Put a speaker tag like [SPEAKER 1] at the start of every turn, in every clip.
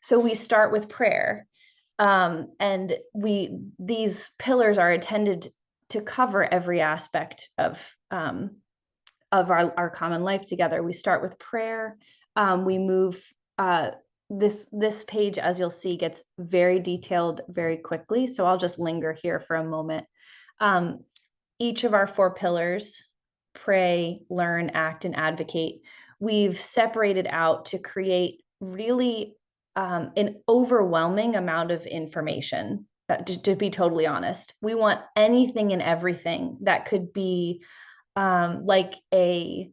[SPEAKER 1] So we start with prayer. And these pillars are intended to cover every aspect of our common life together. We start with prayer. We move this page, as you'll see, gets very detailed very quickly. So I'll just linger here for a moment. Each of our 4 pillars, pray, learn, act, and advocate, we've separated out to create really an overwhelming amount of information. To be totally honest, we want anything and everything that could be like a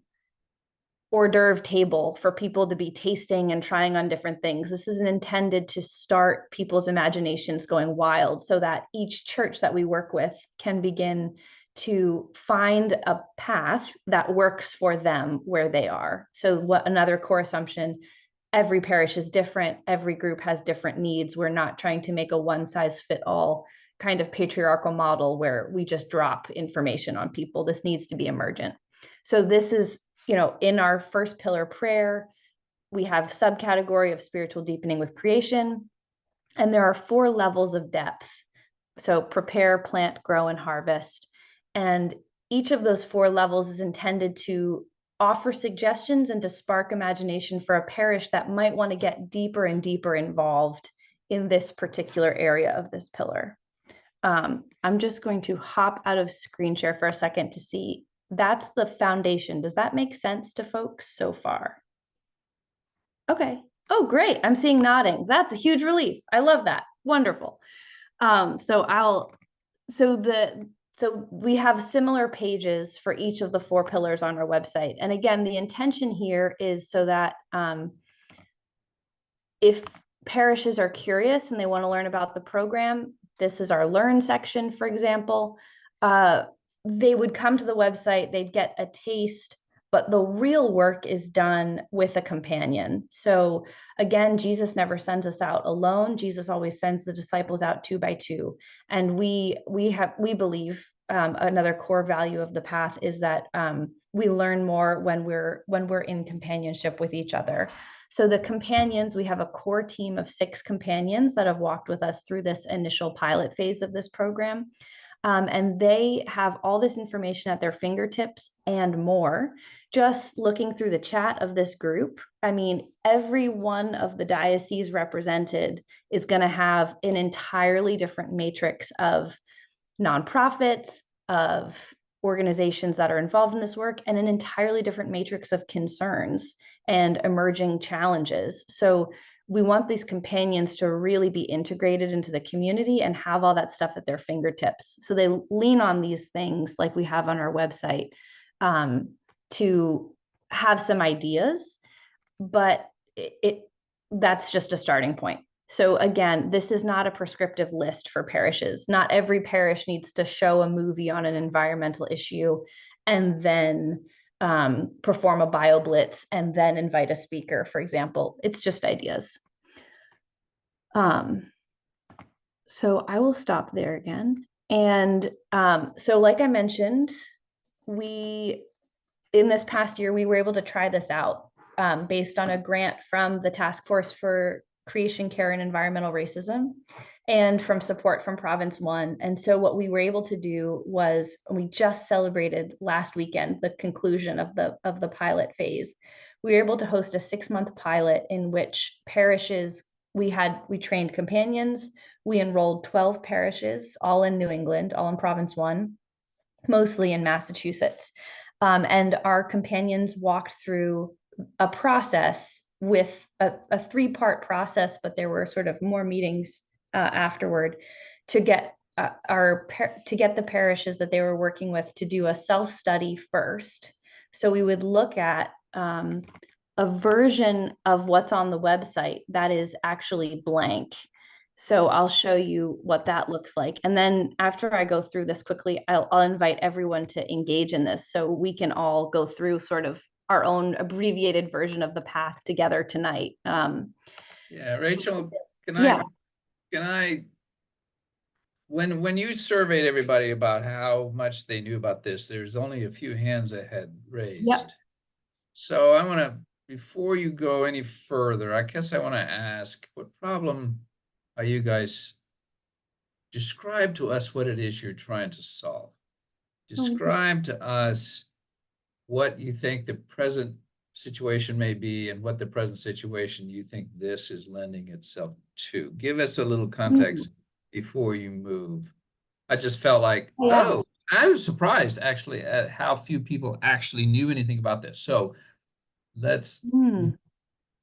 [SPEAKER 1] hors d'oeuvre table for people to be tasting and trying on different things. This isn't intended to start people's imaginations going wild, so that each church that we work with can begin to find a path that works for them where they are. So what another core assumption, every parish is different, every group has different needs. We're not trying to make a one size fit all kind of patriarchal model where we just drop information on people. This needs to be emergent. So this is, in our first pillar, prayer, we have subcategory of spiritual deepening with creation, and there are 4 levels of depth. So prepare, plant, grow, and harvest. And each of those 4 levels is intended to offer suggestions and to spark imagination for a parish that might want to get deeper and deeper involved in this particular area of this pillar. I'm just going to hop out of screen share for a second to see. That's the foundation. Does that make sense to folks so far? Okay. Oh, great. I'm seeing nodding. That's a huge relief. I love that. Wonderful. So we have similar pages for each of the 4 pillars on our website. And again, the intention here is so that if parishes are curious and they want to learn about the program, this is our learn section, for example, they would come to the website, they'd get a taste, but the real work is done with a companion. So again, Jesus never sends us out alone. Jesus always sends the disciples out 2 by 2. And we believe another core value of the path is that we learn more when we're in companionship with each other. So the companions, we have a core team of 6 companions that have walked with us through this initial pilot phase of this program. And they have all this information at their fingertips and more. Just looking through the chat of this group, I mean, every one of the dioceses represented is going to have an entirely different matrix of nonprofits, of organizations that are involved in this work, and an entirely different matrix of concerns and emerging challenges. So we want these companions to really be integrated into the community and have all that stuff at their fingertips. So they lean on these things like we have on our website to have some ideas, but that's just a starting point. So again, this is not a prescriptive list for parishes. Not every parish needs to show a movie on an environmental issue and then perform a bio blitz and then invite a speaker, for example. It's just ideas. So I will stop there again. And so like I mentioned, in this past year, we were able to try this out based on a grant from the Task Force for Creation, Care, and Environmental Racism, and from support from Province 1. And so what we were able to do was, we just celebrated last weekend the conclusion of the pilot phase. We were able to host a 6-month pilot in which parishes, we trained companions, we enrolled 12 parishes, all in New England, all in Province 1, mostly in Massachusetts. And our companions walked through a process with a 3-part process, but there were sort of more meetings afterward to get the parishes that they were working with to do a self-study first. So we would look at a version of what's on the website that is actually blank. So I'll show you what that looks like. And then after I go through this quickly, I'll invite everyone to engage in this so we can all go through sort of our own abbreviated version of the path together tonight.
[SPEAKER 2] Yeah, Rachel, can I, when you surveyed everybody about how much they knew about this, there's only a few hands that had raised.
[SPEAKER 1] Yep.
[SPEAKER 2] So I want to before you go any further, I guess I want to ask, what problem are you guys, describe to us what it is you're trying to solve. Describe to us what you think the present situation may be and what the present situation you think this is lending itself to. Give us a little context before you move. I just felt like,
[SPEAKER 1] Yeah.
[SPEAKER 2] oh, I was surprised actually at how few people actually knew anything about this. So let's,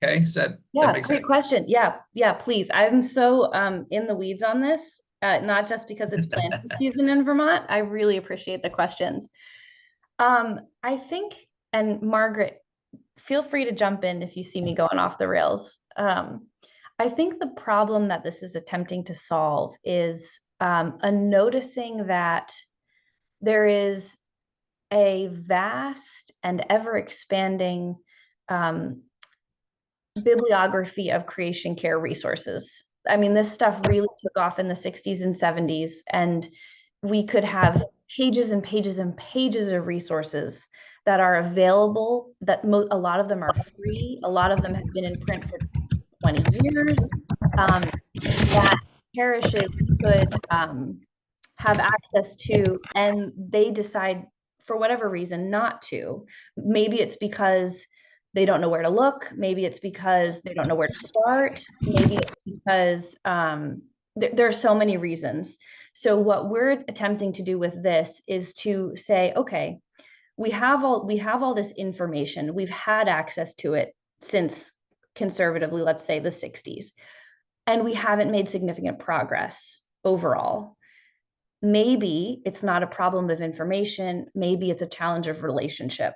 [SPEAKER 2] okay, does that make
[SPEAKER 1] Great
[SPEAKER 2] sense?
[SPEAKER 1] question. Yeah, please. I'm so in the weeds on this, not just because it's planting season in Vermont. I really appreciate the questions. I think, and Margaret, feel free to jump in if you see me going off the rails. I think the problem that this is attempting to solve is a noticing that there is a vast and ever expanding bibliography of creation care resources. I mean, this stuff really took off in the 60s and 70s, and we could have pages and pages and pages of resources that are available, that a lot of them are free. A lot of them have been in print for 20 years, that parishes could have access to, and they decide for whatever reason not to. Maybe it's because they don't know where to look. Maybe it's because they don't know where to start. Maybe it's because there are so many reasons. So what we're attempting to do with this is to say, okay, we have all this information. We've had access to it since, conservatively, let's say the 60s, and we haven't made significant progress overall. Maybe it's not a problem of information. Maybe it's a challenge of relationship.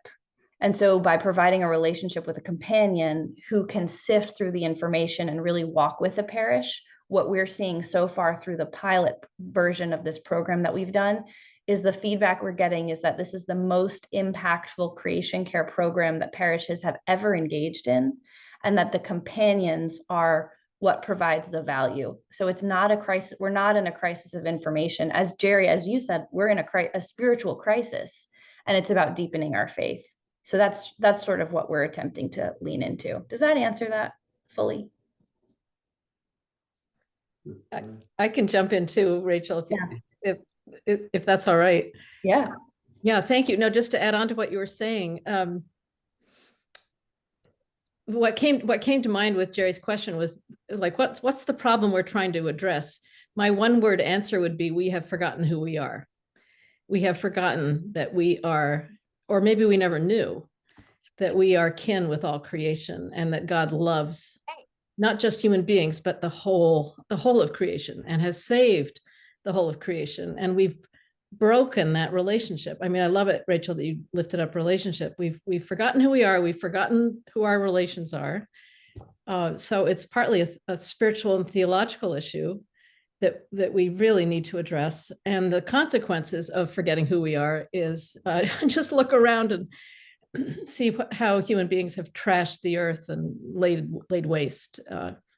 [SPEAKER 1] And so by providing a relationship with a companion who can sift through the information and really walk with the parish, what we're seeing so far through the pilot version of this program that we've done is the feedback we're getting is that this is the most impactful creation care program that parishes have ever engaged in, and that the companions are what provides the value. So it's not a crisis. We're not in a crisis of information. As Jerry, as you said, we're in a spiritual crisis, and it's about deepening our faith. So that's sort of what we're attempting to lean into. Does that answer that fully?
[SPEAKER 3] I can jump in too, Rachel, if that's all right.
[SPEAKER 1] Yeah.
[SPEAKER 3] Yeah, thank you. No, just to add on to what you were saying, what came to mind with Jerry's question was like, what's the problem we're trying to address? My one word answer would be, we have forgotten who we are. We have forgotten that we are, or maybe we never knew that we are kin with all creation, and that God loves not just human beings, but the whole of creation, and has saved the whole of creation. And we've broken that relationship. I mean, I love it, Rachel, that you lifted up relationship. We've forgotten who we are. We've forgotten who our relations are. So it's partly a spiritual and theological issue that we really need to address. And the consequences of forgetting who we are is just look around and see how human beings have trashed the earth and laid waste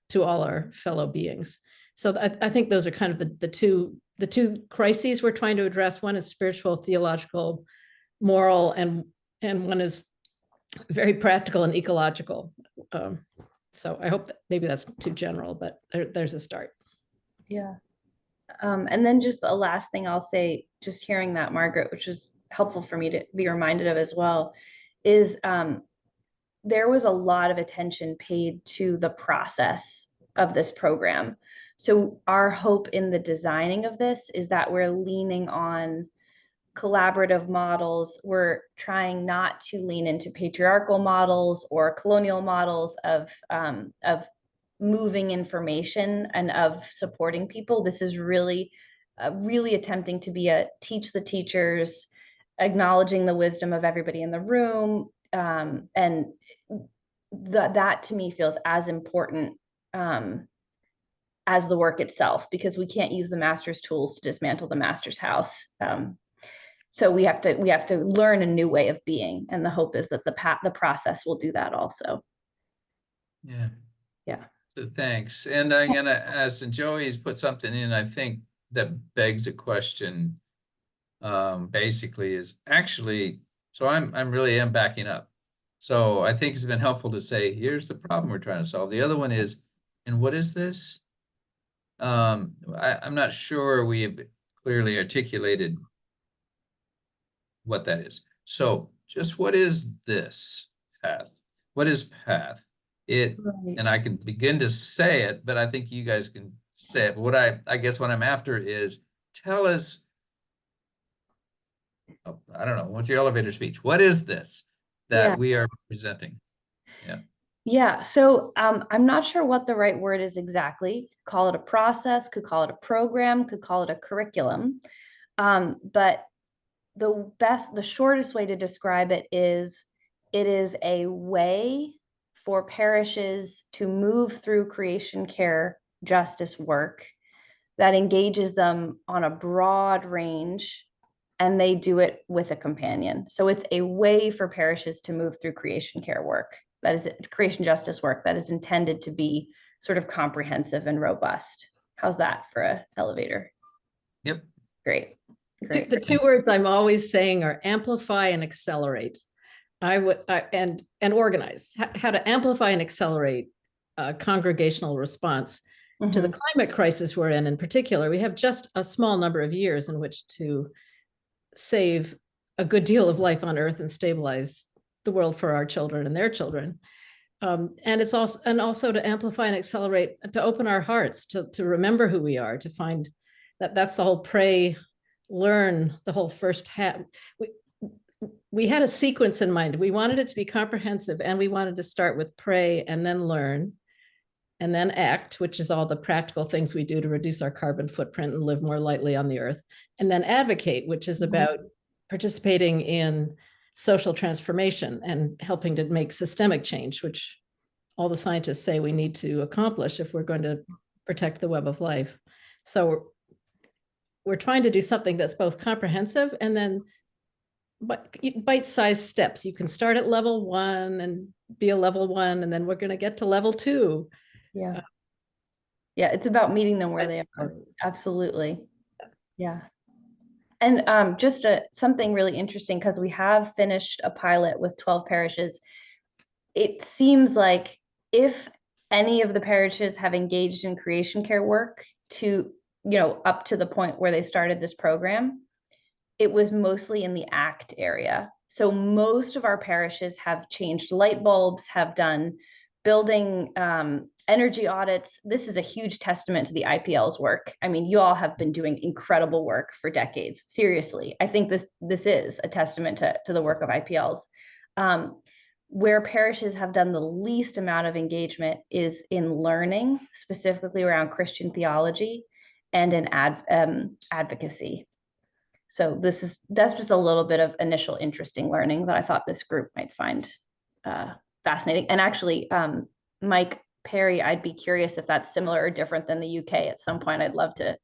[SPEAKER 3] to all our fellow beings. So I think those are kind of the two crises we're trying to address. One is spiritual, theological, moral, and one is very practical and ecological. So I hope that maybe that's too general, but there's a start.
[SPEAKER 1] Yeah. And then just a last thing I'll say, just hearing that, Margaret, which was helpful for me to be reminded of as well, is there was a lot of attention paid to the process of this program. So our hope in the designing of this is that we're leaning on collaborative models. We're trying not to lean into patriarchal models or colonial models of moving information and of supporting people. This is really attempting to be a teach the teachers, acknowledging the wisdom of everybody in the room, and that to me feels as important as the work itself, because we can't use the master's tools to dismantle the master's house. So we have to learn a new way of being, and the hope is that the process will do that also.
[SPEAKER 2] Yeah. So thanks. And I'm gonna ask, and Joey's put something in, I think, that begs a question. Basically is actually, so I'm really am backing up. So I think it's been helpful to say, here's the problem we're trying to solve. The other one is, and what is this? I'm not sure we have clearly articulated what that is. So just what is this path? What is path? And I can begin to say it, but I think you guys can say it. But what I guess what I'm after is tell us, oh, I don't know, what's your elevator speech? What is this that we are presenting? Yeah.
[SPEAKER 1] Yeah, so I'm not sure what the right word is exactly. Call it a process, could call it a program, could call it a curriculum. But the shortest way to describe it is a way for parishes to move through creation care justice work that engages them on a broad range, and they do it with a companion. So it's a way for parishes to move through creation care work, that is creation justice work, that is intended to be sort of comprehensive and robust. How's that for an elevator?
[SPEAKER 2] Yep.
[SPEAKER 1] Great.
[SPEAKER 3] The two words I'm always saying are amplify and accelerate. And organize. How to amplify and accelerate congregational response to the climate crisis we're in particular. We have just a small number of years in which to save a good deal of life on Earth and stabilize the world for our children and their children. And it's also to amplify and accelerate, to open our hearts, to remember who we are, to find that's the whole pray, learn, the whole first half. We had a sequence in mind. We wanted it to be comprehensive, and we wanted to start with pray and then learn and then act, which is all the practical things we do to reduce our carbon footprint and live more lightly on the earth, and then advocate, which is about participating in social transformation and helping to make systemic change, which all the scientists say we need to accomplish if we're going to protect the web of life. So we're trying to do something that's both comprehensive and then bite-sized steps. You can start at level 1 and be a level 1, and then we're going to get to level 2.
[SPEAKER 1] Yeah. Yeah, it's about meeting them where they are. Absolutely. Yeah. And just something really interesting, because we have finished a pilot with 12 parishes. It seems like if any of the parishes have engaged in creation care work to, up to the point where they started this program, it was mostly in the ACT area. So most of our parishes have changed light bulbs, have done building energy audits. This is a huge testament to the IPL's work. I mean, you all have been doing incredible work for decades. Seriously, I think this is a testament to the work of IPLs. Where parishes have done the least amount of engagement is in learning, specifically around Christian theology and in advocacy. So that's just a little bit of initial interesting learning that I thought this group might find fascinating. And actually, Mike Perry, I'd be curious if that's similar or different than the UK at some point. I'd love to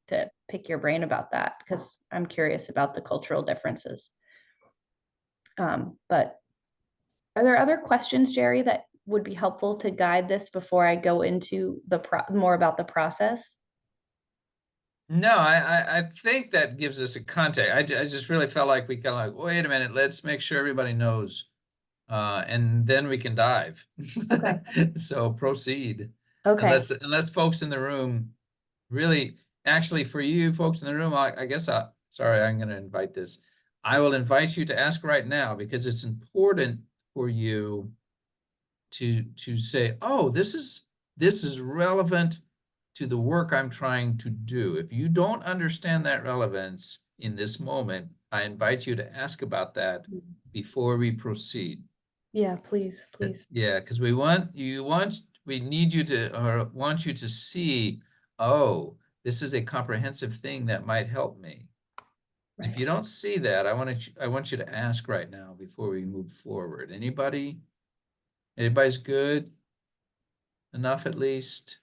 [SPEAKER 1] pick your brain about that, because I'm curious about the cultural differences. But are there other questions, Jerry, that would be helpful to guide this before I go into more about the process?
[SPEAKER 2] No, I think that gives us a context. I just really felt like we kind of like, wait a minute, let's make sure everybody knows, and then we can dive.
[SPEAKER 1] Okay.
[SPEAKER 2] So proceed.
[SPEAKER 1] Okay.
[SPEAKER 2] Unless folks in the room really, actually, for you folks in the room, I guess sorry, I'm going to invite this. I will invite you to ask right now, because it's important for you to say, oh, this is relevant to the work I'm trying to do. If you don't understand that relevance in this moment, I invite you to ask about that before we proceed.
[SPEAKER 1] Yeah, please.
[SPEAKER 2] Yeah, because we need you to, or want you to see, oh, this is a comprehensive thing that might help me. Right. If you don't see that, I want you to ask right now before we move forward. Anybody's good? Enough at least?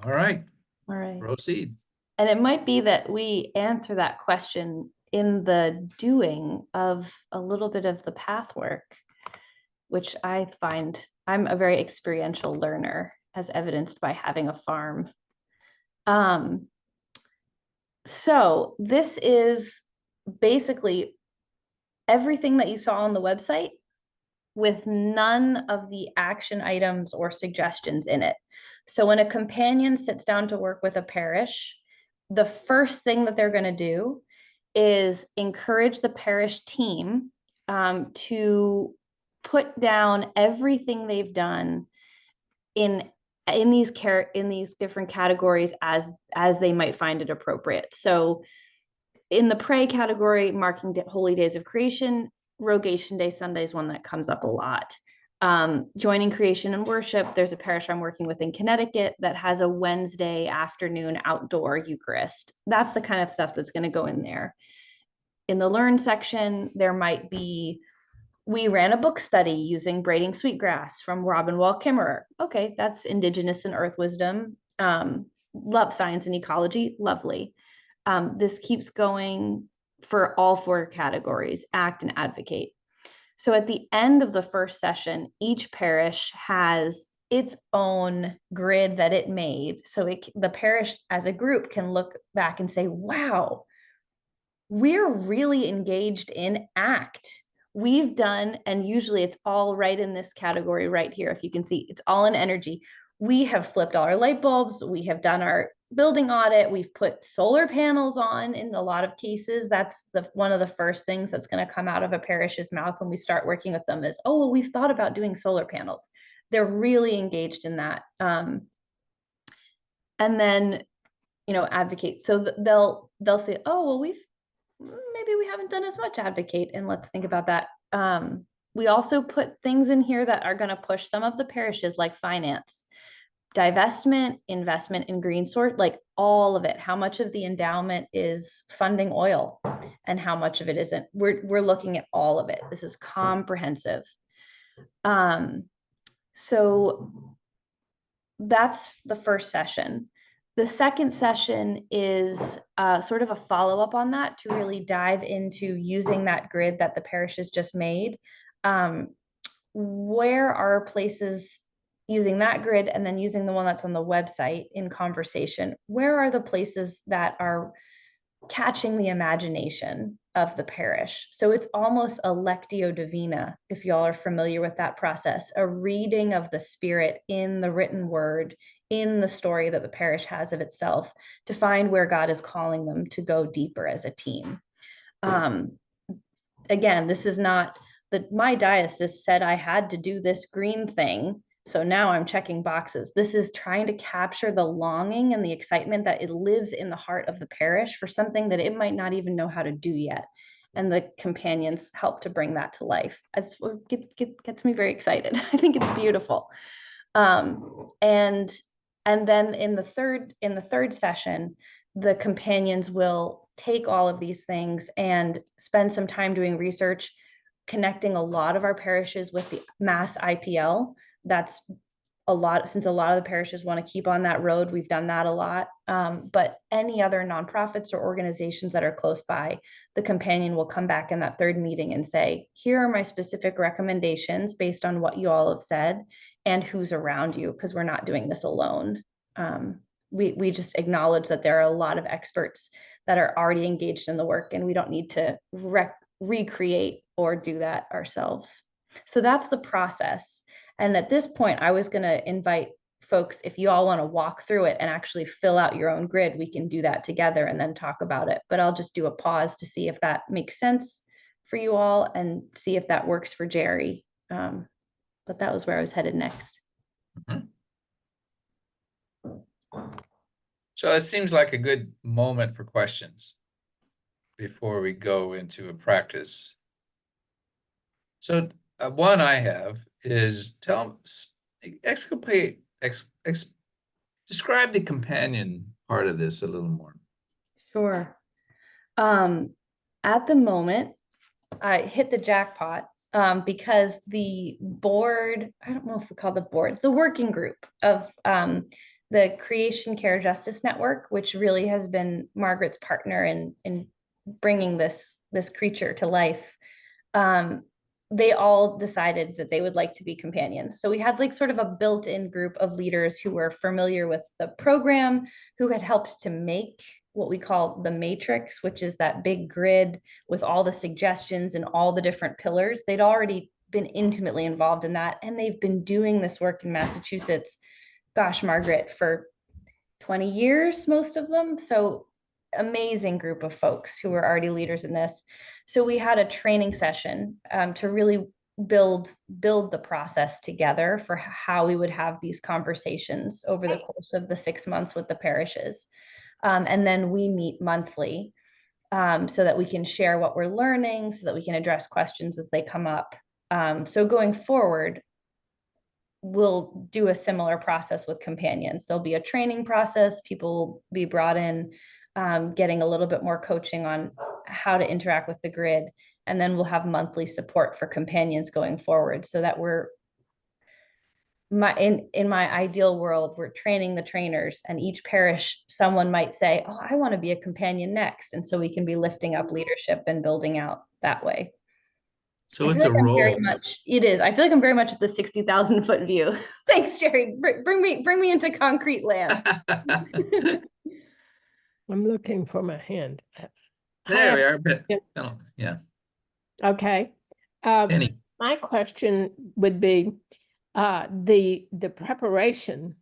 [SPEAKER 2] All right. Proceed.
[SPEAKER 1] And it might be that we answer that question in the doing of a little bit of the path work, which I find I'm a very experiential learner, as evidenced by having a farm. So this is basically everything that you saw on the website with none of the action items or suggestions in it. So when a companion sits down to work with a parish, the first thing that they're going to do is encourage the parish team to put down everything they've done in these different categories as they might find it appropriate. So in the pray category, marking holy days of creation, Rogation Day Sunday is one that comes up a lot. Joining creation and worship, there's a parish I'm working with in Connecticut that has a Wednesday afternoon outdoor Eucharist. That's the kind of stuff that's going to go in there. In the learn section, there might be, we ran a book study using Braiding Sweetgrass from Robin Wall Kimmerer. Okay, that's Indigenous and Earth Wisdom. Love science and ecology, lovely. This keeps going for all 4 categories, act and advocate. So at the end of the first session, each parish has its own grid that it made. So the parish as a group can look back and say, wow, we're really engaged in act. We've done, and usually it's all right in this category right here. If you can see, it's all in energy. We have flipped all our light bulbs. We have done our building audit. We've put solar panels on in a lot of cases. That's one of the first things that's going to come out of a parish's mouth when we start working with them is, oh, well, we've thought about doing solar panels. They're really engaged in that. And then, advocate. So they'll say, oh, well, maybe we haven't done as much advocate, and let's think about that. We also put things in here that are going to push some of the parishes, like finance, divestment, investment in green source, like all of it. How much of the endowment is funding oil and how much of it isn't? We're looking at all of it. This is comprehensive. So that's the first session. The second session is sort of a follow-up on that to really dive into using that grid that the parish has just made. Where are places using that grid and then using the one that's on the website in conversation? Where are the places that are catching the imagination of the parish? So it's almost a lectio divina, if y'all are familiar with that process, a reading of the Spirit in the written word, in the story that the parish has of itself, to find where God is calling them to go deeper as a team. Again, this is not that my diocese said I had to do this green thing, so now I'm checking boxes. This is trying to capture the longing and the excitement that it lives in the heart of the parish for something that it might not even know how to do yet. And the companions help to bring that to life. It's what gets me very excited. I think it's beautiful. And then in the third session, the companions will take all of these things and spend some time doing research, connecting a lot of our parishes with the mass IPL. That's a lot, since a lot of the parishes want to keep on that road. We've done that a lot. But any other nonprofits or organizations that are close by, the companion will come back in that third meeting and say, here are my specific recommendations based on what you all have said and who's around you, because we're not doing this alone. We just acknowledge that there are a lot of experts that are already engaged in the work, and we don't need to recreate or do that ourselves. So that's the process. And at this point, I was going to invite folks, if you all want to walk through it and actually fill out your own grid, we can do that together and then talk about it. But I'll just do a pause to see if that makes sense for you all and see if that works for Jerry. But that was where I was headed next.
[SPEAKER 2] Mm-hmm. So it seems like a good moment for questions before we go into a practice. So one I have is describe the companion part of this a little more.
[SPEAKER 1] Sure. At the moment, I hit the jackpot because the board, I don't know if we call the board, the working group of the Creation Care Justice Network, which really has been Margaret's partner in bringing this creature to life. They all decided that they would like to be companions. So we had like sort of a built-in group of leaders who were familiar with the program, who had helped to make what we call the matrix, which is that big grid with all the suggestions and all the different pillars. They'd already been intimately involved in that, and they've been doing this work in Massachusetts, gosh, Margaret, for 20 years, most of them. So amazing group of folks who were already leaders in this. So we had a training session to really build the process together for how we would have these conversations over the course of the 6 months with the parishes. And then we meet monthly so that we can share what we're learning, so that we can address questions as they come up. So going forward, we'll do a similar process with companions. There'll be a training process. People will be brought in, getting a little bit more coaching on how to interact with the grid. And then we'll have monthly support for companions going forward, so that in my ideal world, we're training the trainers, and each parish, someone might say, oh, I want to be a companion next. And so we can be lifting up leadership and building out that way.
[SPEAKER 2] So it's a
[SPEAKER 1] very
[SPEAKER 2] role.
[SPEAKER 1] much, it is. I feel like I'm very much at the 60,000 foot view. Thanks, Jerry. Bring me into concrete land.
[SPEAKER 4] I'm looking for my hand.
[SPEAKER 2] There we
[SPEAKER 4] Hi,
[SPEAKER 2] are. But, yeah.
[SPEAKER 4] okay.
[SPEAKER 2] Penny.
[SPEAKER 4] My question would be the preparation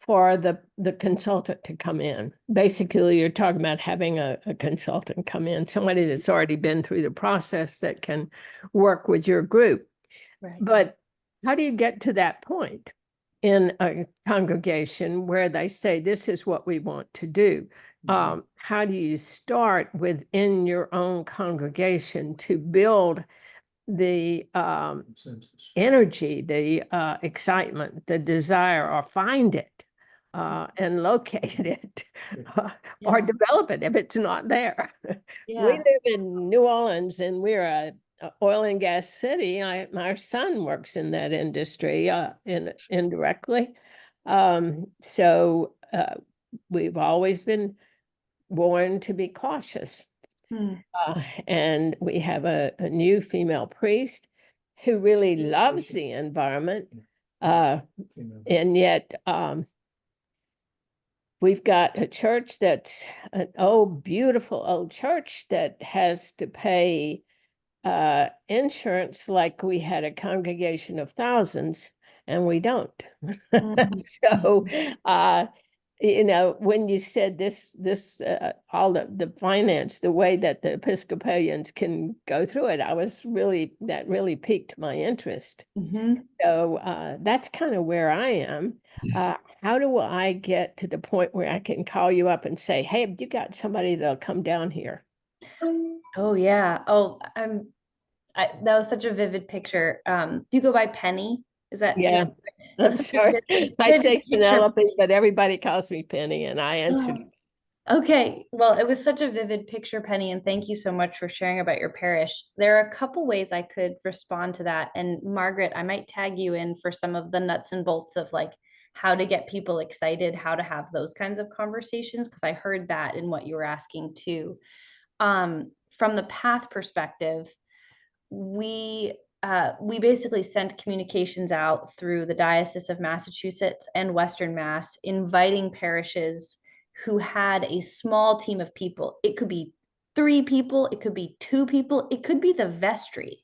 [SPEAKER 4] for the consultant to come in. Basically, you're talking about having a consultant come in, somebody that's already been through the process that can work with your group.
[SPEAKER 1] Right.
[SPEAKER 4] But how do you get to that point in a congregation where they say, this is what we want to do? How do you start within your own congregation to build the energy, the excitement, the desire, or find it and locate it or develop it if it's not there? We live in New Orleans, and we're a oil and gas city. Our son works in that industry indirectly. So we've always been warned to be cautious. And we have a new female priest who really loves the environment. And yet we've got a church that's an old, beautiful old church that has to pay insurance like we had a congregation of thousands, and we don't. So you know, when you said this all the finance, the way that the Episcopalians can go through it, that really piqued my interest. So that's kind of where I am. How do I get to the point where I can call you up and say, hey, have you got somebody that'll come down here?
[SPEAKER 1] Oh yeah. Oh, that was such a vivid picture. Do you go by Penny? Is that?
[SPEAKER 4] Yeah. I'm sorry. I say Penelope, but everybody calls me Penny, and I answer.
[SPEAKER 1] Okay, well, it was such a vivid picture, Penny, and thank you so much for sharing about your parish. There are a couple ways I could respond to that. And Margaret, I might tag you in for some of the nuts and bolts of like how to get people excited, how to have those kinds of conversations, because I heard that in what you were asking too. From the path perspective, we basically sent communications out through the Diocese of Massachusetts and Western Mass, inviting parishes who had a small team of people. It could be 3 people, it could be 2 people, it could be the vestry.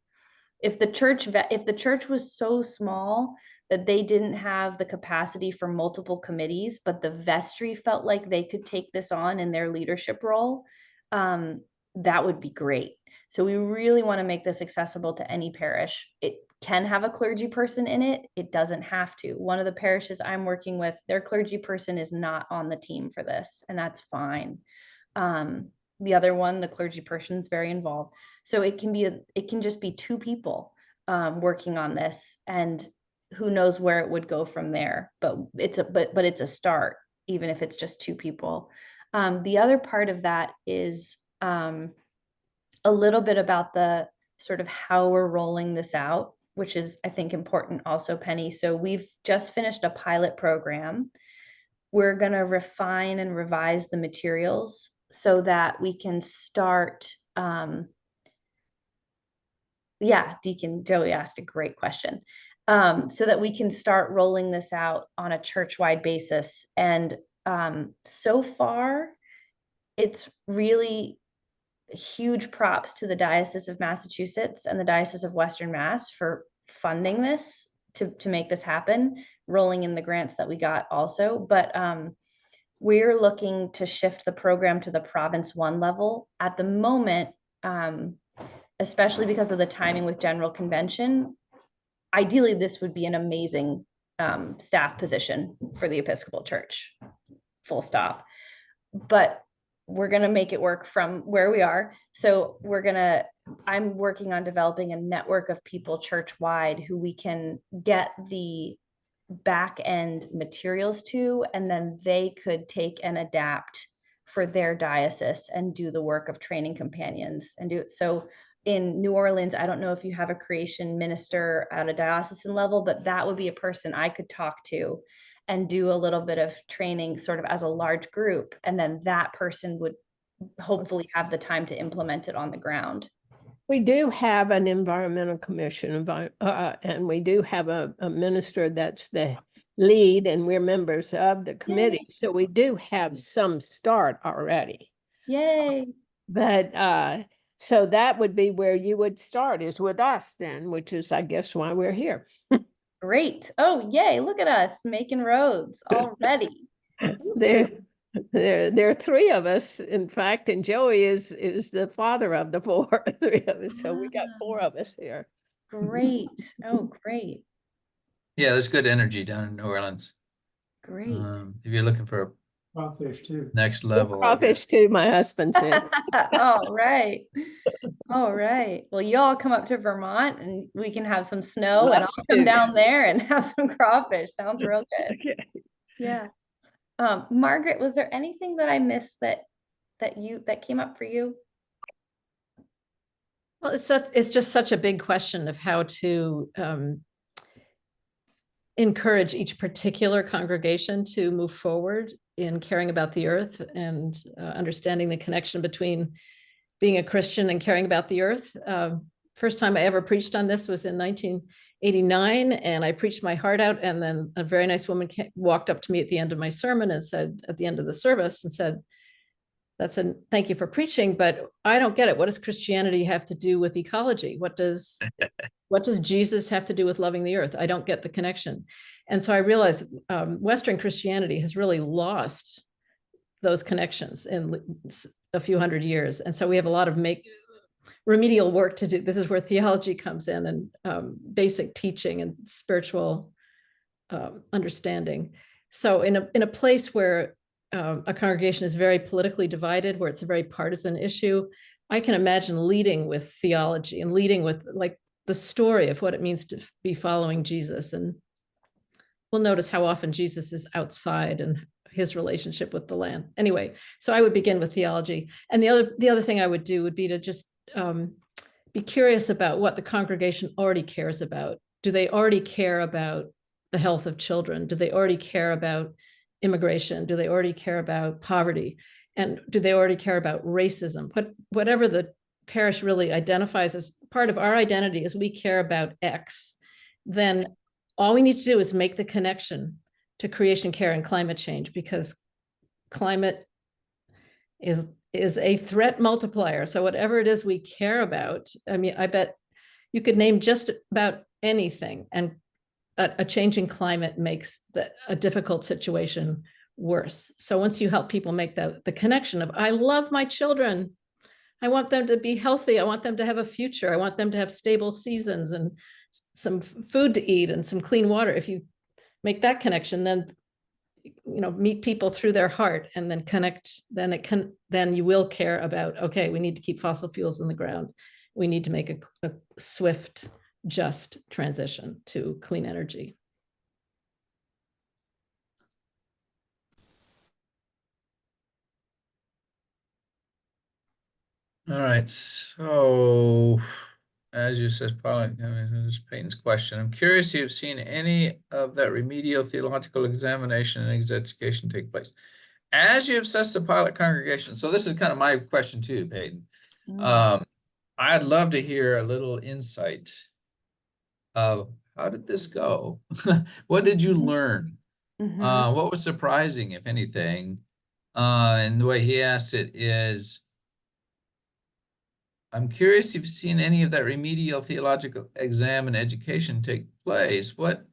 [SPEAKER 1] If the church was so small that they didn't have the capacity for multiple committees, but the vestry felt like they could take this on in their leadership role, that would be great. So we really want to make this accessible to any parish. It can have a clergy person in it. It doesn't have to. One of the parishes I'm working with, their clergy person is not on the team for this, and that's fine. The other one, the clergy person is very involved. So it can just be 2 people working on this, and who knows where it would go from there. But it's a start, even if it's just 2 people. The other part of that is a little bit about the sort of how we're rolling this out, which is, I think, important also, Penny. So we've just finished a pilot program. We're going to refine and revise the materials so that we can start. Deacon Joey asked a great question. So that we can start rolling this out on a church-wide basis. And so far, it's really huge props to the Diocese of Massachusetts and the Diocese of Western Mass for funding this to make this happen, rolling in the grants that we got also. But we're looking to shift the program to the province 1 level at the moment, especially because of the timing with General Convention. Ideally, this would be an amazing staff position for the Episcopal Church, full stop. But we're going to make it work from where we are. So I'm working on developing a network of people church-wide who we can get the back end materials to, and then they could take and adapt for their diocese and do the work of training companions and do it. So in New Orleans, I don't know if you have a creation minister at a diocesan level, but that would be a person I could talk to and do a little bit of training sort of as a large group. And then that person would hopefully have the time to implement it on the ground.
[SPEAKER 4] We do have an environmental commission, and we do have a minister that's the lead, and we're members of the committee. Yay. So we do have some start already.
[SPEAKER 1] Yay.
[SPEAKER 4] But so that would be where you would start, is with us then, which is, I guess, why we're here.
[SPEAKER 1] Great. Oh, yay. Look at us making roads already.
[SPEAKER 4] There are 3 of us, in fact, and Joey is the father of the 3 of us. So we got 4 of us here.
[SPEAKER 1] Great. Oh, great.
[SPEAKER 2] Yeah, there's good energy down in New Orleans.
[SPEAKER 1] Great.
[SPEAKER 2] If you're looking for
[SPEAKER 5] Crawfish too.
[SPEAKER 2] next level.
[SPEAKER 4] Crawfish too, my husband said.
[SPEAKER 1] All right. All right. Well, you all come up to Vermont and we can have some snow, and I'll come down there and have some crawfish. Sounds real good.
[SPEAKER 4] Okay.
[SPEAKER 1] Yeah. Margaret, was there anything that I missed that came up for you?
[SPEAKER 3] Well, it's just such a big question of how to encourage each particular congregation to move forward in caring about the earth and understanding the connection between being a Christian and caring about the earth. First time I ever preached on this was in 1989, and I preached my heart out, and then a very nice woman walked up to me at the end of my sermon and said, at the end of the service, and said, thank you for preaching, but I don't get it. What does Christianity have to do with ecology? What does Jesus have to do with loving the earth? I don't get the connection. And so I realized Western Christianity has really lost those connections in a few hundred years. And so we have a lot of remedial work to do. This is where theology comes in, and basic teaching and spiritual understanding. So in a place where a congregation is very politically divided, where it's a very partisan issue, I can imagine leading with theology and leading with like the story of what it means to be following Jesus. And we'll notice how often Jesus is outside and his relationship with the land. Anyway, so I would begin with theology. And the other thing I would do would be to just be curious about what the congregation already cares about. Do they already care about the health of children? Do they already care about immigration? Do they already care about poverty? And do they already care about racism? Whatever the parish really identifies as part of our identity is we care about X, then all we need to do is make the connection to creation care and climate change, because climate is a threat multiplier. So whatever it is we care about, I mean, I bet you could name just about anything, and a changing climate makes a difficult situation worse. So once you help people make the connection of, I love my children, I want them to be healthy, I want them to have a future, I want them to have stable seasons and some food to eat and some clean water. If you make that connection, then meet people through their heart and then connect, then you will care about, okay, we need to keep fossil fuels in the ground. We need to make a swift, just transition to clean energy.
[SPEAKER 2] All right, so as you said, Paula, this is Peyton's question. I'm curious if you've seen any of that remedial theological examination and education take place as you assess the pilot congregation. So this is kind of my question too, Peyton. I'd love to hear a little insight of how did this go? What did you learn? What was surprising, if anything? And the way he asked it is, I'm curious if you've seen any of that remedial theological exam and education take place. What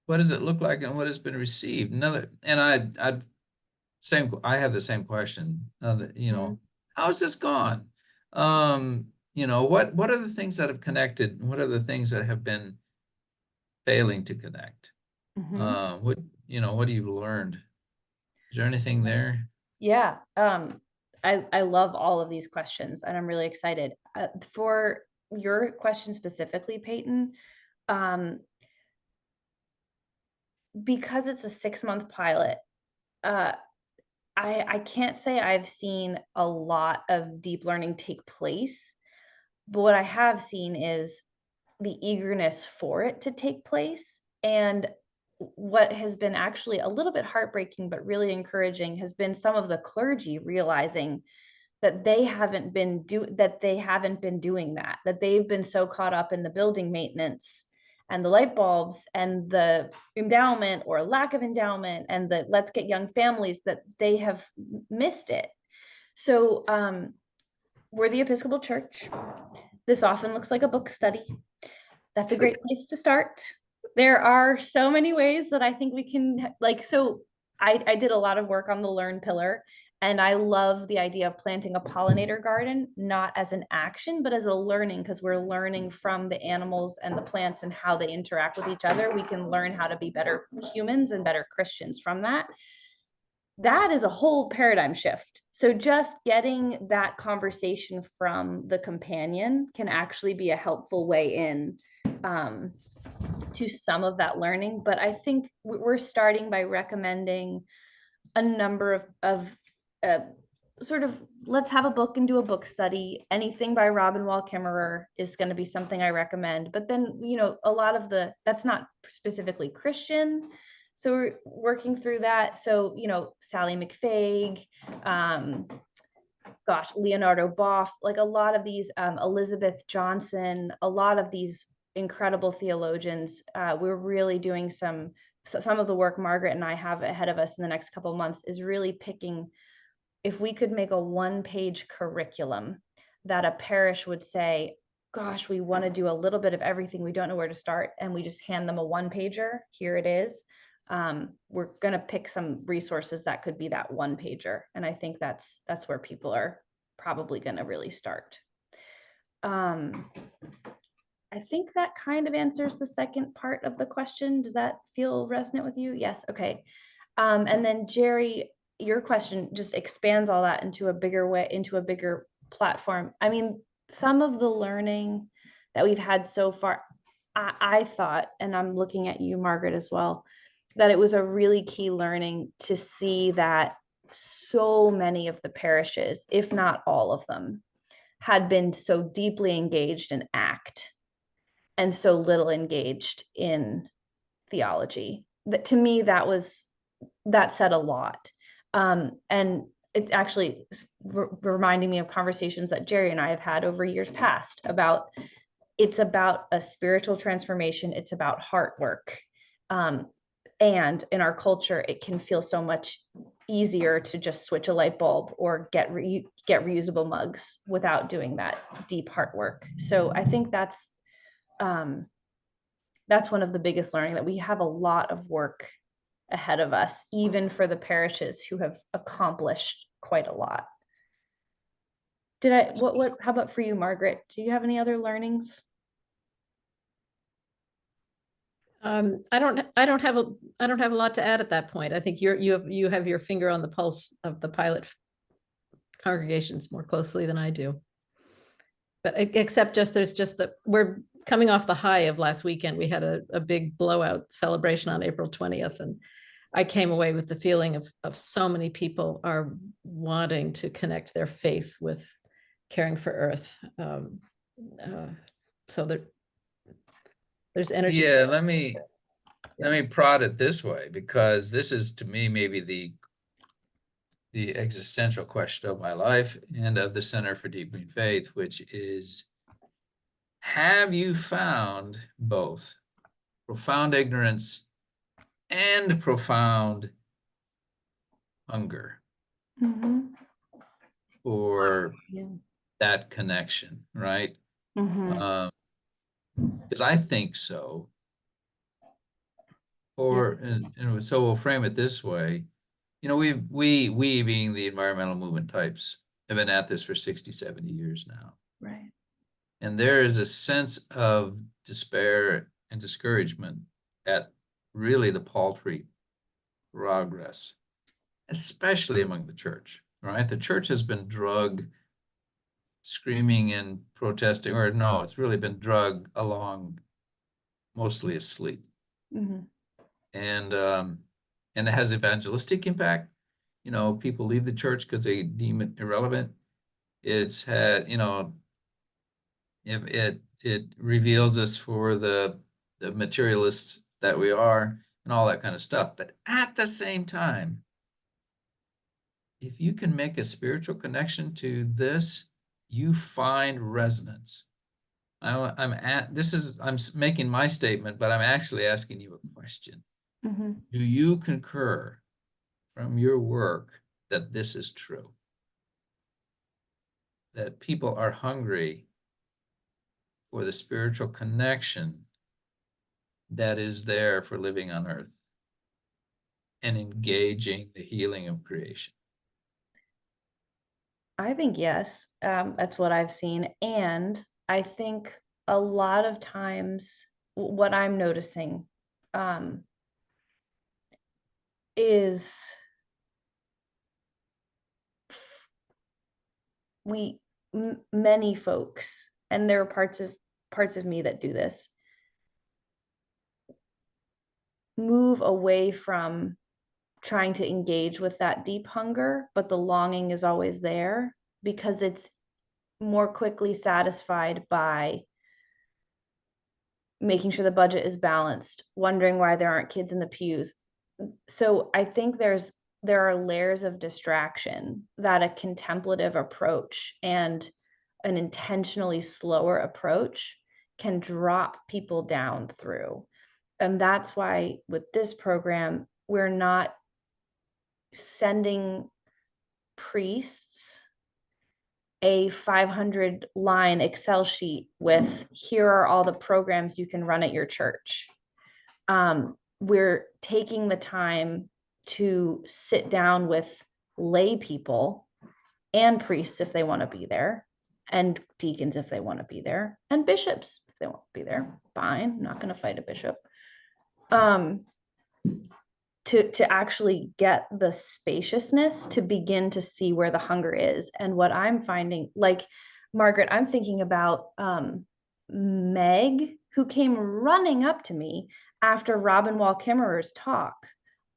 [SPEAKER 2] does it look like and what has been received? I have the same question. How has this gone? What are the things that have connected? And what are the things that have been failing to connect? What have you learned? Is there anything there?
[SPEAKER 1] Yeah. I love all of these questions and I'm really excited. For your question specifically, Peyton, because it's a 6-month pilot, I can't say I've seen a lot of deep learning take place, but what I have seen is the eagerness for it to take place. And what has been actually a little bit heartbreaking, but really encouraging, has been some of the clergy realizing that they haven't been doing that, that they've been so caught up in the building maintenance and the light bulbs and the endowment or lack of endowment and the let's get young families, that they have missed it. So we're the Episcopal Church. This often looks like a book study. That's a great place to start. There are so many ways that I think we can, I did a lot of work on the learn pillar, and I love the idea of planting a pollinator garden, not as an action, but as a learning, because we're learning from the animals and the plants and how they interact with each other. We can learn how to be better humans and better Christians from that. That is a whole paradigm shift. So just getting that conversation from the companion can actually be a helpful way in to some of that learning. But I think we're starting by recommending a number of sort of, let's have a book and do a book study. Anything by Robin Wall Kimmerer is going to be something I recommend. But then, a lot of that's not specifically Christian. So we're working through that. So, Sally McFaig, Leonardo Boff, like a lot of these, Elizabeth Johnson, a lot of these incredible theologians. We're really doing some of the work Margaret and I have ahead of us in the next couple of months is really picking, if we could make a 1-page curriculum that a parish would say, gosh, we want to do a little bit of everything. We don't know where to start. And we just hand them a 1-pager. Here it is. We're going to pick some resources that could be that 1-pager. And I think that's where people are probably going to really start. I think that kind of answers the second part of the question. Does that feel resonant with you? Yes. Okay. And then Jerry, your question just expands all that into a bigger platform. I mean, some of the learning that we've had so far, I thought, and I'm looking at you, Margaret, as well, that it was a really key learning to see that so many of the parishes, if not all of them, had been so deeply engaged in ACT and so little engaged in theology. That, to me, that said a lot. And it's actually reminding me of conversations that Jerry and I have had over years past about, it's about a spiritual transformation. It's about heart work. And in our culture, it can feel so much easier to just switch a light bulb or get reusable mugs without doing that deep heart work. So I think that's one of the biggest learning, that we have a lot of work ahead of us, even for the parishes who have accomplished quite a lot. How about for you, Margaret? Do you have any other learnings?
[SPEAKER 3] I don't have a lot to add at that point. I think you have your finger on the pulse of the pilot congregations more closely than I do. But except we're coming off the high of last weekend. We had a big blowout celebration on April 20th. And I came away with the feeling of so many people are wanting to connect their faith with caring for Earth. So there's energy.
[SPEAKER 2] Yeah, let me prod it this way, because this is, to me, maybe the existential question of my life and of the Center for Deepening Faith, which is, have you found both profound ignorance and profound hunger
[SPEAKER 1] Mhm.
[SPEAKER 2] for
[SPEAKER 1] Yeah.
[SPEAKER 2] that connection, right?
[SPEAKER 1] Mhm.
[SPEAKER 2] Because I think so. And so we'll frame it this way. You know, we being the environmental movement types have been at this for 60, 70 years now.
[SPEAKER 1] Right.
[SPEAKER 2] And there is a sense of despair and discouragement at really the paltry progress, especially among the church, right? The church has been drugged, screaming and protesting, or no, it's really been drugged along, mostly asleep.
[SPEAKER 1] Mhm.
[SPEAKER 2] And it has evangelistic impact. You know, people leave the church because they deem it irrelevant. It's had, you know, it reveals us for the materialists that we are and all that kind of stuff. But at the same time, if you can make a spiritual connection to this, you find resonance. I'm making my statement, but I'm actually asking you a question.
[SPEAKER 1] Mhm.
[SPEAKER 2] Do you concur from your work that this is true? That people are hungry for the spiritual connection that is there for living on earth and engaging the healing of creation?
[SPEAKER 1] I think yes. That's what I've seen. And I think a lot of times what I'm noticing um, is many folks, and there are parts of me that do this, move away from trying to engage with that deep hunger, but the longing is always there because it's more quickly satisfied by making sure the budget is balanced, wondering why there aren't kids in the pews. So I think there are layers of distraction that a contemplative approach and an intentionally slower approach can drop people down through. And that's why with this program, we're not sending priests a 500-line Excel sheet with here are all the programs you can run at your church. We're taking the time to sit down with lay people and priests if they want to be there, and deacons if they want to be there, and bishops if they want to be there. Fine, I'm not going to fight a bishop. To actually get the spaciousness to begin to see where the hunger is. And what I'm finding, like Margaret, I'm thinking about Meg, who came running up to me after Robin Wall Kimmerer's talk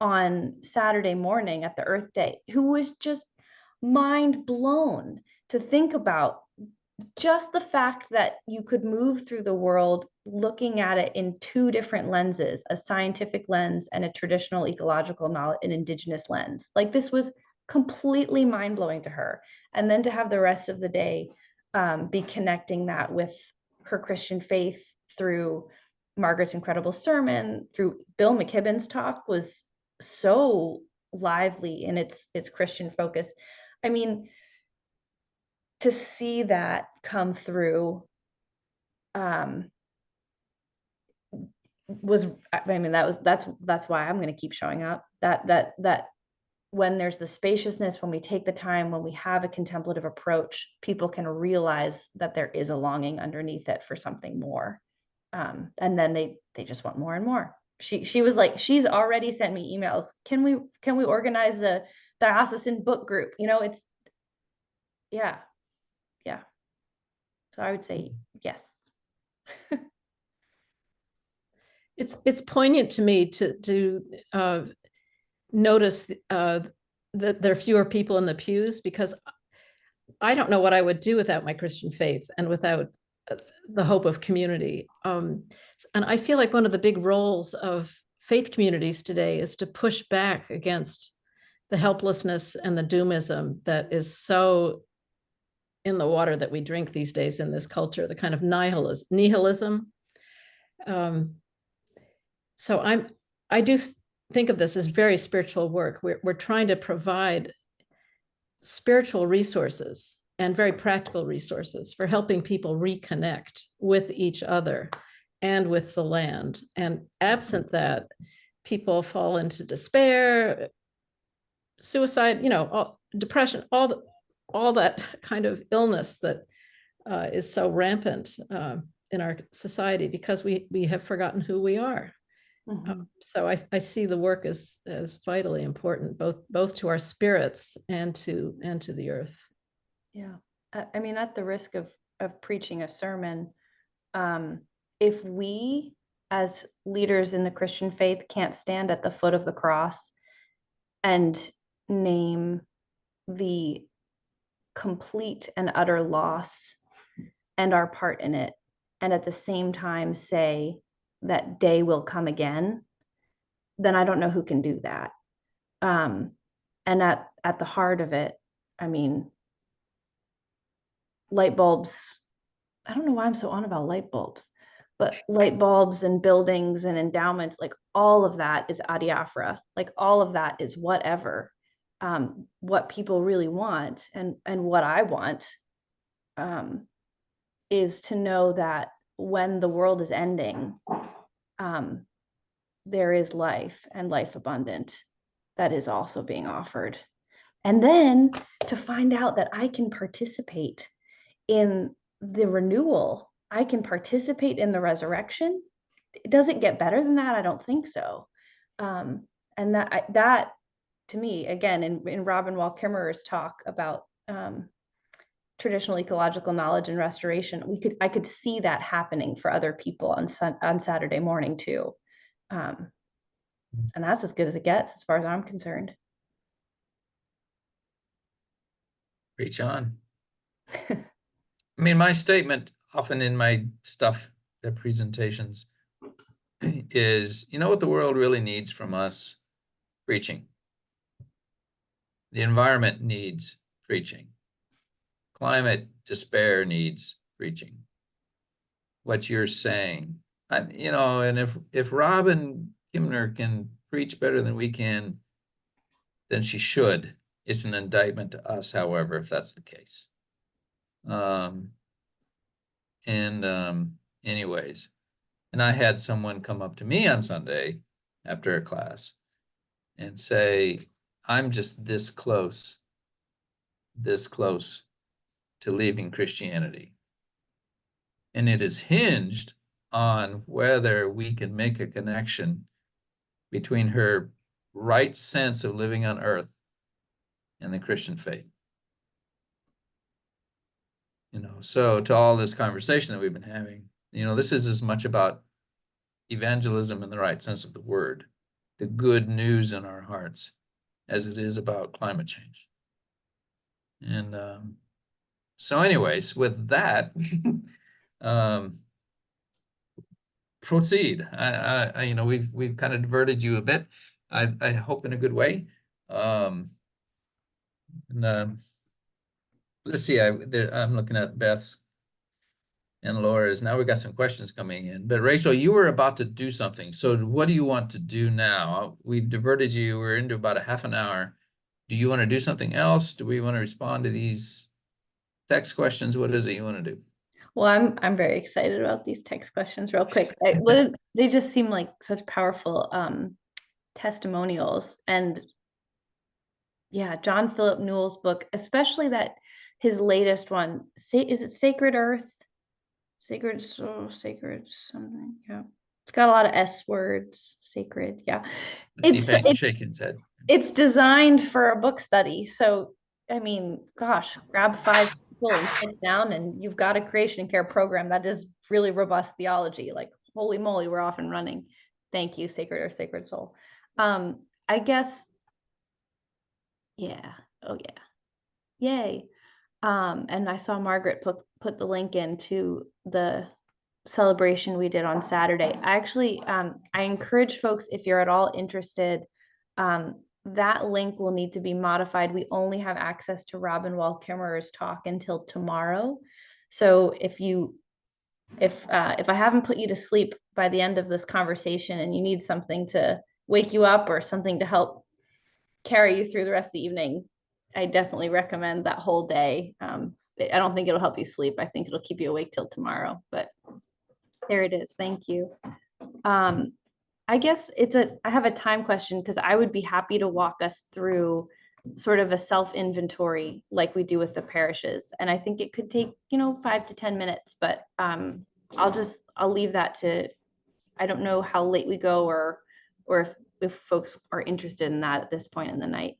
[SPEAKER 1] on Saturday morning at the Earth Day, who was just mind blown to think about just the fact that you could move through the world looking at it in two different lenses, a scientific lens and a traditional ecological knowledge, an indigenous lens. Like this was completely mind-blowing to her. And then to have the rest of the day be connecting that with her Christian faith through Margaret's incredible sermon, through Bill McKibben's talk was so lively in its Christian focus. I mean, to see that come through was, I mean, that's why I'm going to keep showing up. That when there's the spaciousness, when we take the time, when we have a contemplative approach, people can realize that there is a longing underneath it for something more, and then they just want more and more. She was like, she's already sent me emails. Can we organize a diocesan book group? You know, it's yeah. So I would say yes.
[SPEAKER 3] It's poignant to me to notice that there are fewer people in the pews, because I don't know what I would do without my Christian faith and without the hope of community. And I feel like one of the big roles of faith communities today is to push back against the helplessness and the doomism that is so in the water that we drink these days in this culture, the kind of nihilism. So I do think of this as very spiritual work. We're trying to provide spiritual resources and very practical resources for helping people reconnect with each other and with the land. And absent that, people fall into despair, suicide, depression, all that kind of illness that is so rampant in our society because we have forgotten who we are. So I see the work as vitally important, both to our spirits and to the earth.
[SPEAKER 1] Yeah, I mean, at the risk of preaching a sermon, if we as leaders in the Christian faith can't stand at the foot of the cross and name the complete and utter loss and our part in it, and at the same time say that day will come again, then I don't know who can do that. And at the heart of it, I mean, light bulbs, I don't know why I'm so on about light bulbs, but light bulbs and buildings and endowments, like all of that is adiaphora. Like all of that is whatever. What people really want and what I want is to know that when the world is ending, there is life and life abundant that is also being offered. And then to find out that I can participate in the renewal, I can participate in the resurrection. Does it get better than that? I don't think so. And that to me, again, in Robin Wall Kimmerer's talk about traditional ecological knowledge and restoration, I could see that happening for other people on Saturday morning too. And that's as good as it gets as far as I'm concerned.
[SPEAKER 2] Preach on. I mean, my statement often in my stuff, the presentations, is, you know what the world really needs from us? Preaching. The environment needs preaching. Climate despair needs preaching. What you're saying, and if Robin Kimmerer can preach better than we can, then she should. It's an indictment to us, however, if that's the case. Anyways, and I had someone come up to me on Sunday after a class and say, I'm just this close to leaving Christianity. And it is hinged on whether we can make a connection between her right sense of living on earth and the Christian faith. So to all this conversation that we've been having, this is as much about evangelism in the right sense of the word, the good news in our hearts, as it is about climate change. And so anyways, with that, proceed. We've kind of diverted you a bit. I hope in a good way. Let's see. I'm looking at Beth's and Laura's. Now we got some questions coming in. But Rachel, you were about to do something. So what do you want to do now? We've diverted you. We're into about a half an hour. Do you want to do something else? Do we want to respond to these text questions? What is it you want to do?
[SPEAKER 1] Well, I'm very excited about these text questions real quick. They just seem like such powerful testimonials. And yeah, John Philip Newell's book, especially that his latest one, is it Sacred Earth? Sacred Soul, Sacred something. Yeah. It's got a lot of S words, sacred. Yeah.
[SPEAKER 2] It's shaking his head.
[SPEAKER 1] It's designed for a book study. So, I mean, gosh, grab 5 people and sit down and you've got a creation care program that is really robust theology. Like, holy moly, we're off and running. Thank you, Sacred Earth, Sacred Soul. I guess, yeah. Oh, yeah. Yay. And I saw Margaret put the link into the celebration we did on Saturday. I actually, I encourage folks, if you're at all interested, that link will need to be modified. We only have access to Robin Wall Kimmerer's talk until tomorrow. So if I haven't put you to sleep by the end of this conversation and you need something to wake you up or something to help carry you through the rest of the evening, I definitely recommend that whole day. I don't think it'll help you sleep. I think it'll keep you awake till tomorrow, but there it is. Thank you. I guess I have a time question because I would be happy to walk us through sort of a self-inventory like we do with the parishes. And I think it could take, 5 to 10 minutes, but I'll leave that to, I don't know how late we go or if folks are interested in that at this point in the night.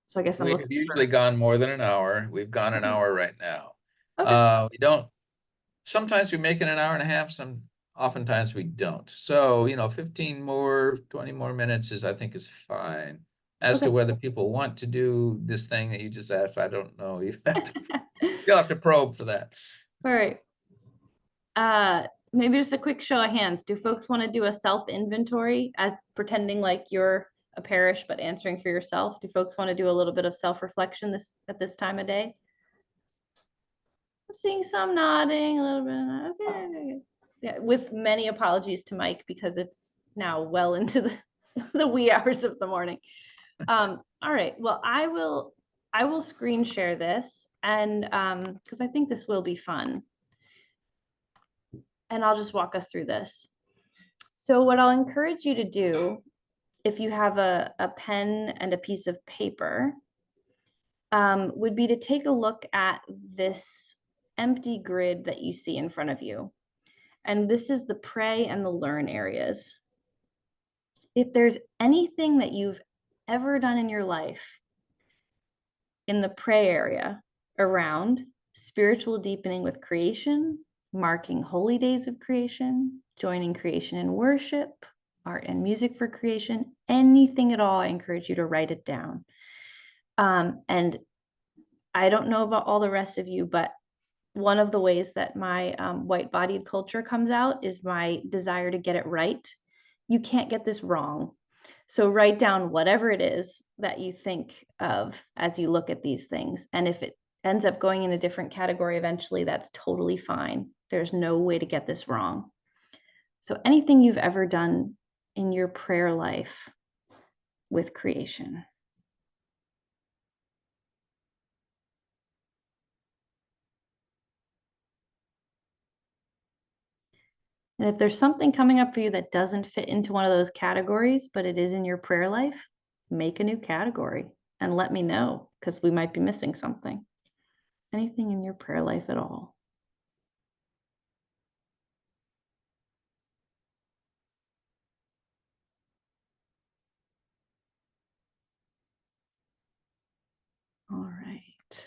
[SPEAKER 1] So I guess I'm
[SPEAKER 2] We
[SPEAKER 1] looking
[SPEAKER 2] have usually gone more than an hour. We've gone an
[SPEAKER 1] Okay.
[SPEAKER 2] hour right now.
[SPEAKER 1] Okay.
[SPEAKER 2] We don't, sometimes we make it an hour and a half, oftentimes we don't. So, 15 more, 20 more minutes I think is fine. As to
[SPEAKER 1] Okay.
[SPEAKER 2] whether people want to do this thing that you just asked, I don't know. You'll have to probe for that.
[SPEAKER 1] All right. Maybe just a quick show of hands. Do folks want to do a self-inventory as pretending like you're a parish, but answering for yourself? Do folks want to do a little bit of self-reflection at this time of day? I'm seeing some nodding, a little bit. Okay. Yeah, with many apologies to Mike because it's now well into the wee hours of the morning. All right. Well, I will screen share this and because I think this will be fun. And I'll just walk us through this. So what I'll encourage you to do, if you have a pen and a piece of paper, would be to take a look at this empty grid that you see in front of you. And this is the pray and the learn areas. If there's anything that you've ever done in your life in the pray area around spiritual deepening with creation, marking holy days of creation, joining creation in worship, art and music for creation, anything at all, I encourage you to write it down. And I don't know about all the rest of you, but one of the ways that my white-bodied culture comes out is my desire to get it right. You can't get this wrong. So write down whatever it is that you think of as you look at these things. And if it ends up going in a different category eventually, that's totally fine. There's no way to get this wrong. So anything you've ever done in your prayer life with creation. And if there's something coming up for you that doesn't fit into one of those categories, but it is in your prayer life, make a new category and let me know because we might be missing something. Anything in your prayer life at all. All right.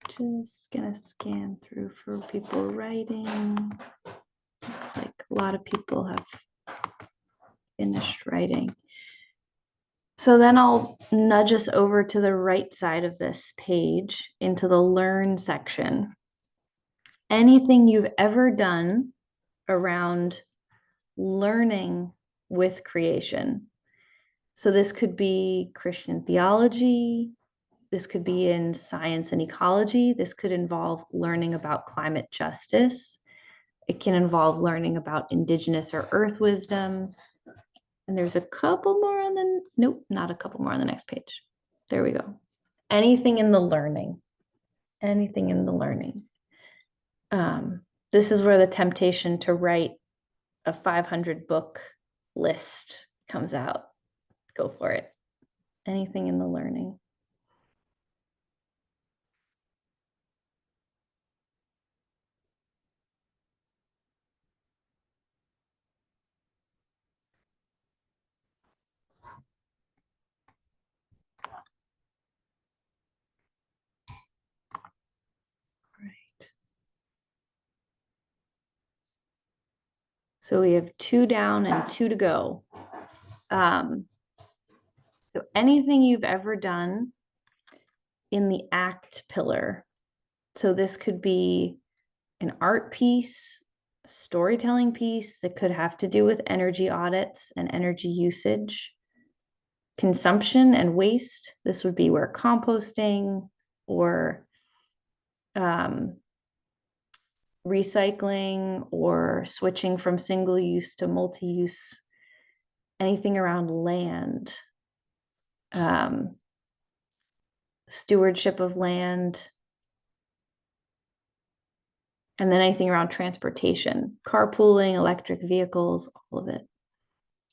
[SPEAKER 1] Just gonna scan through for people writing. Looks like a lot of people have finished writing. So then I'll nudge us over to the right side of this page into the learn section. Anything you've ever done around learning with creation. So this could be Christian theology. This could be in science and ecology. This could involve learning about climate justice. It can involve learning about indigenous or earth wisdom. And there's a couple more on the, nope, not a couple more on the next page. There we go. Anything in the learning. Anything in the learning. This is where the temptation to write a 500 book list comes out. Go for it. Anything in the learning. Right. So we have 2 down and 2 to go. So anything you've ever done in the act pillar. So this could be an art piece, a storytelling piece. It could have to do with energy audits and energy usage, consumption and waste. This would be where composting or recycling or switching from single use to multi-use, anything around land, stewardship of land, and then anything around transportation, carpooling, electric vehicles, all of it.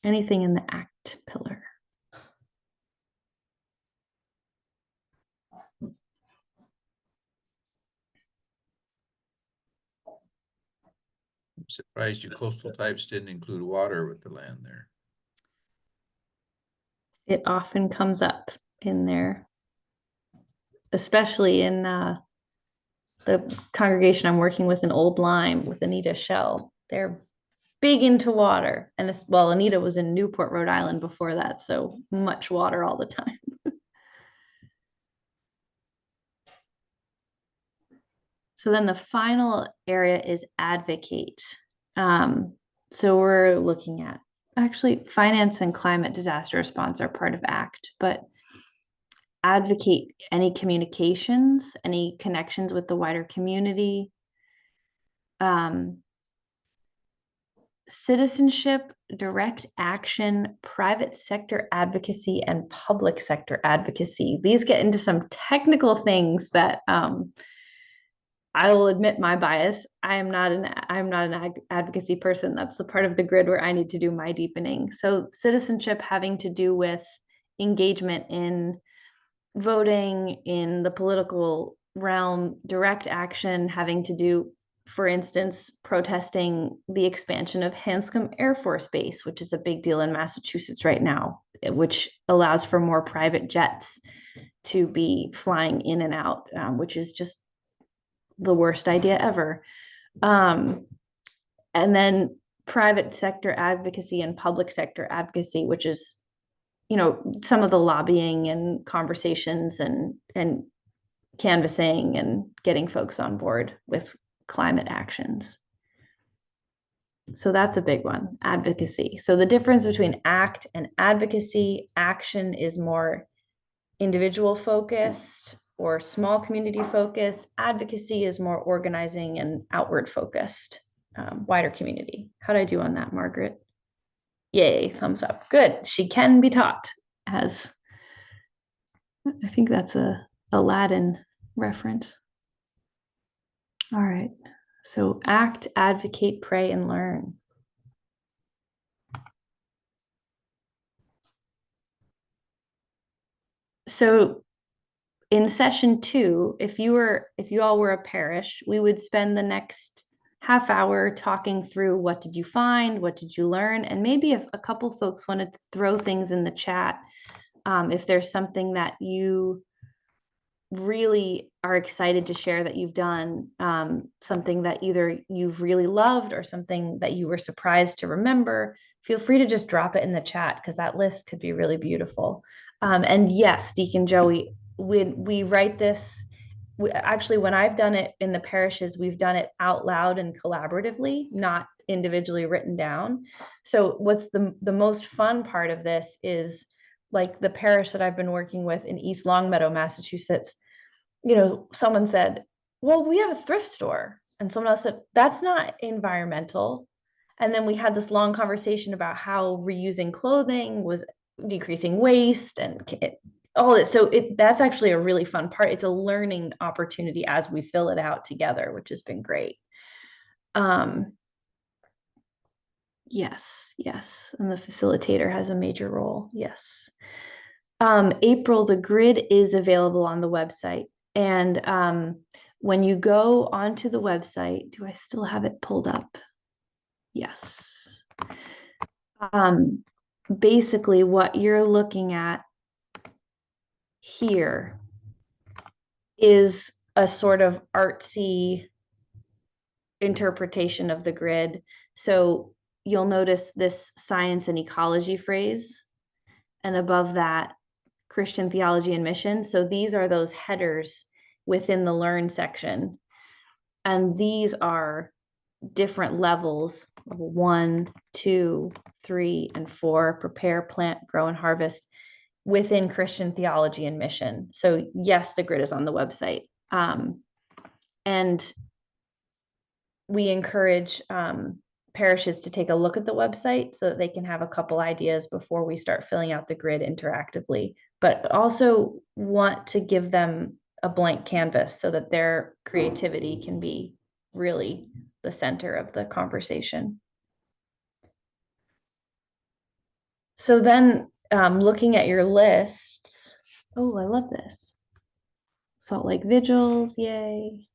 [SPEAKER 1] Anything in the ACT pillar.
[SPEAKER 2] I'm surprised you coastal types didn't include water with the land there.
[SPEAKER 1] It often comes up in there, especially in the congregation I'm working with in Old Lyme with Anita Shell. They're big into water. And well, Anita was in Newport, Rhode Island before that, so much water all the time. So then the final area is advocate. So we're looking at actually finance and climate disaster response are part of ACT, but advocate any communications, any connections with the wider community, citizenship, direct action, private sector advocacy, and public sector advocacy. These get into some technical things that I will admit my bias. I'm not an advocacy person. That's the part of the grid where I need to do my deepening. So citizenship having to do with engagement in voting, in the political realm, direct action having to do, for instance, protesting the expansion of Hanscom Air Force Base, which is a big deal in Massachusetts right now, which allows for more private jets to be flying in and out, which is just the worst idea ever. And then private sector advocacy and public sector advocacy, which is, you know, some of the lobbying and conversations and canvassing and getting folks on board with climate actions. So that's a big one, advocacy. So the difference between ACT and advocacy, action is more individual focused or small community focused. Advocacy is more organizing and outward focused, wider community. How'd I do on that, Margaret? Yay, thumbs up. Good. She can be taught as, I think that's a Aladdin reference. All right. So act, advocate, pray, and learn. So in session 2, if you all were a parish, we would spend the next half hour talking through what did you find, what did you learn, and maybe if a couple folks wanted to throw things in the chat, if there's something that you really are excited to share that you've done, something that either you've really loved or something that you were surprised to remember, feel free to just drop it in the chat because that list could be really beautiful. And yes, Deacon Joey, when we write this, actually, when I've done it in the parishes, we've done it out loud and collaboratively, not individually written down. So what's the most fun part of this is, like the parish that I've been working with in East Longmeadow, Massachusetts, you know, someone said, well, we have a thrift store. And someone else said, that's not environmental. And then we had this long conversation about how reusing clothing was decreasing waste and all this. So that's actually a really fun part. It's a learning opportunity as we fill it out together, which has been great. Yes. And the facilitator has a major role. Yes. April, the grid is available on the website. And when you go onto the website, do I still have it pulled up? Yes. Basically, what you're looking at here is a sort of artsy interpretation of the grid. So you'll notice this science and ecology phrase, and above that, Christian theology and mission. So these are those headers within the learn section. And these are different levels, level 1, 2, 3, and 4, prepare, plant, grow, and harvest within Christian theology and mission. So yes, the grid is on the website. And we encourage parishes to take a look at the website so that they can have a couple ideas before we start filling out the grid interactively. but also want to give them a blank canvas so that their creativity can be really the center of the conversation. So then looking at your lists, oh, I love this. Salt Lake Vigils, yay.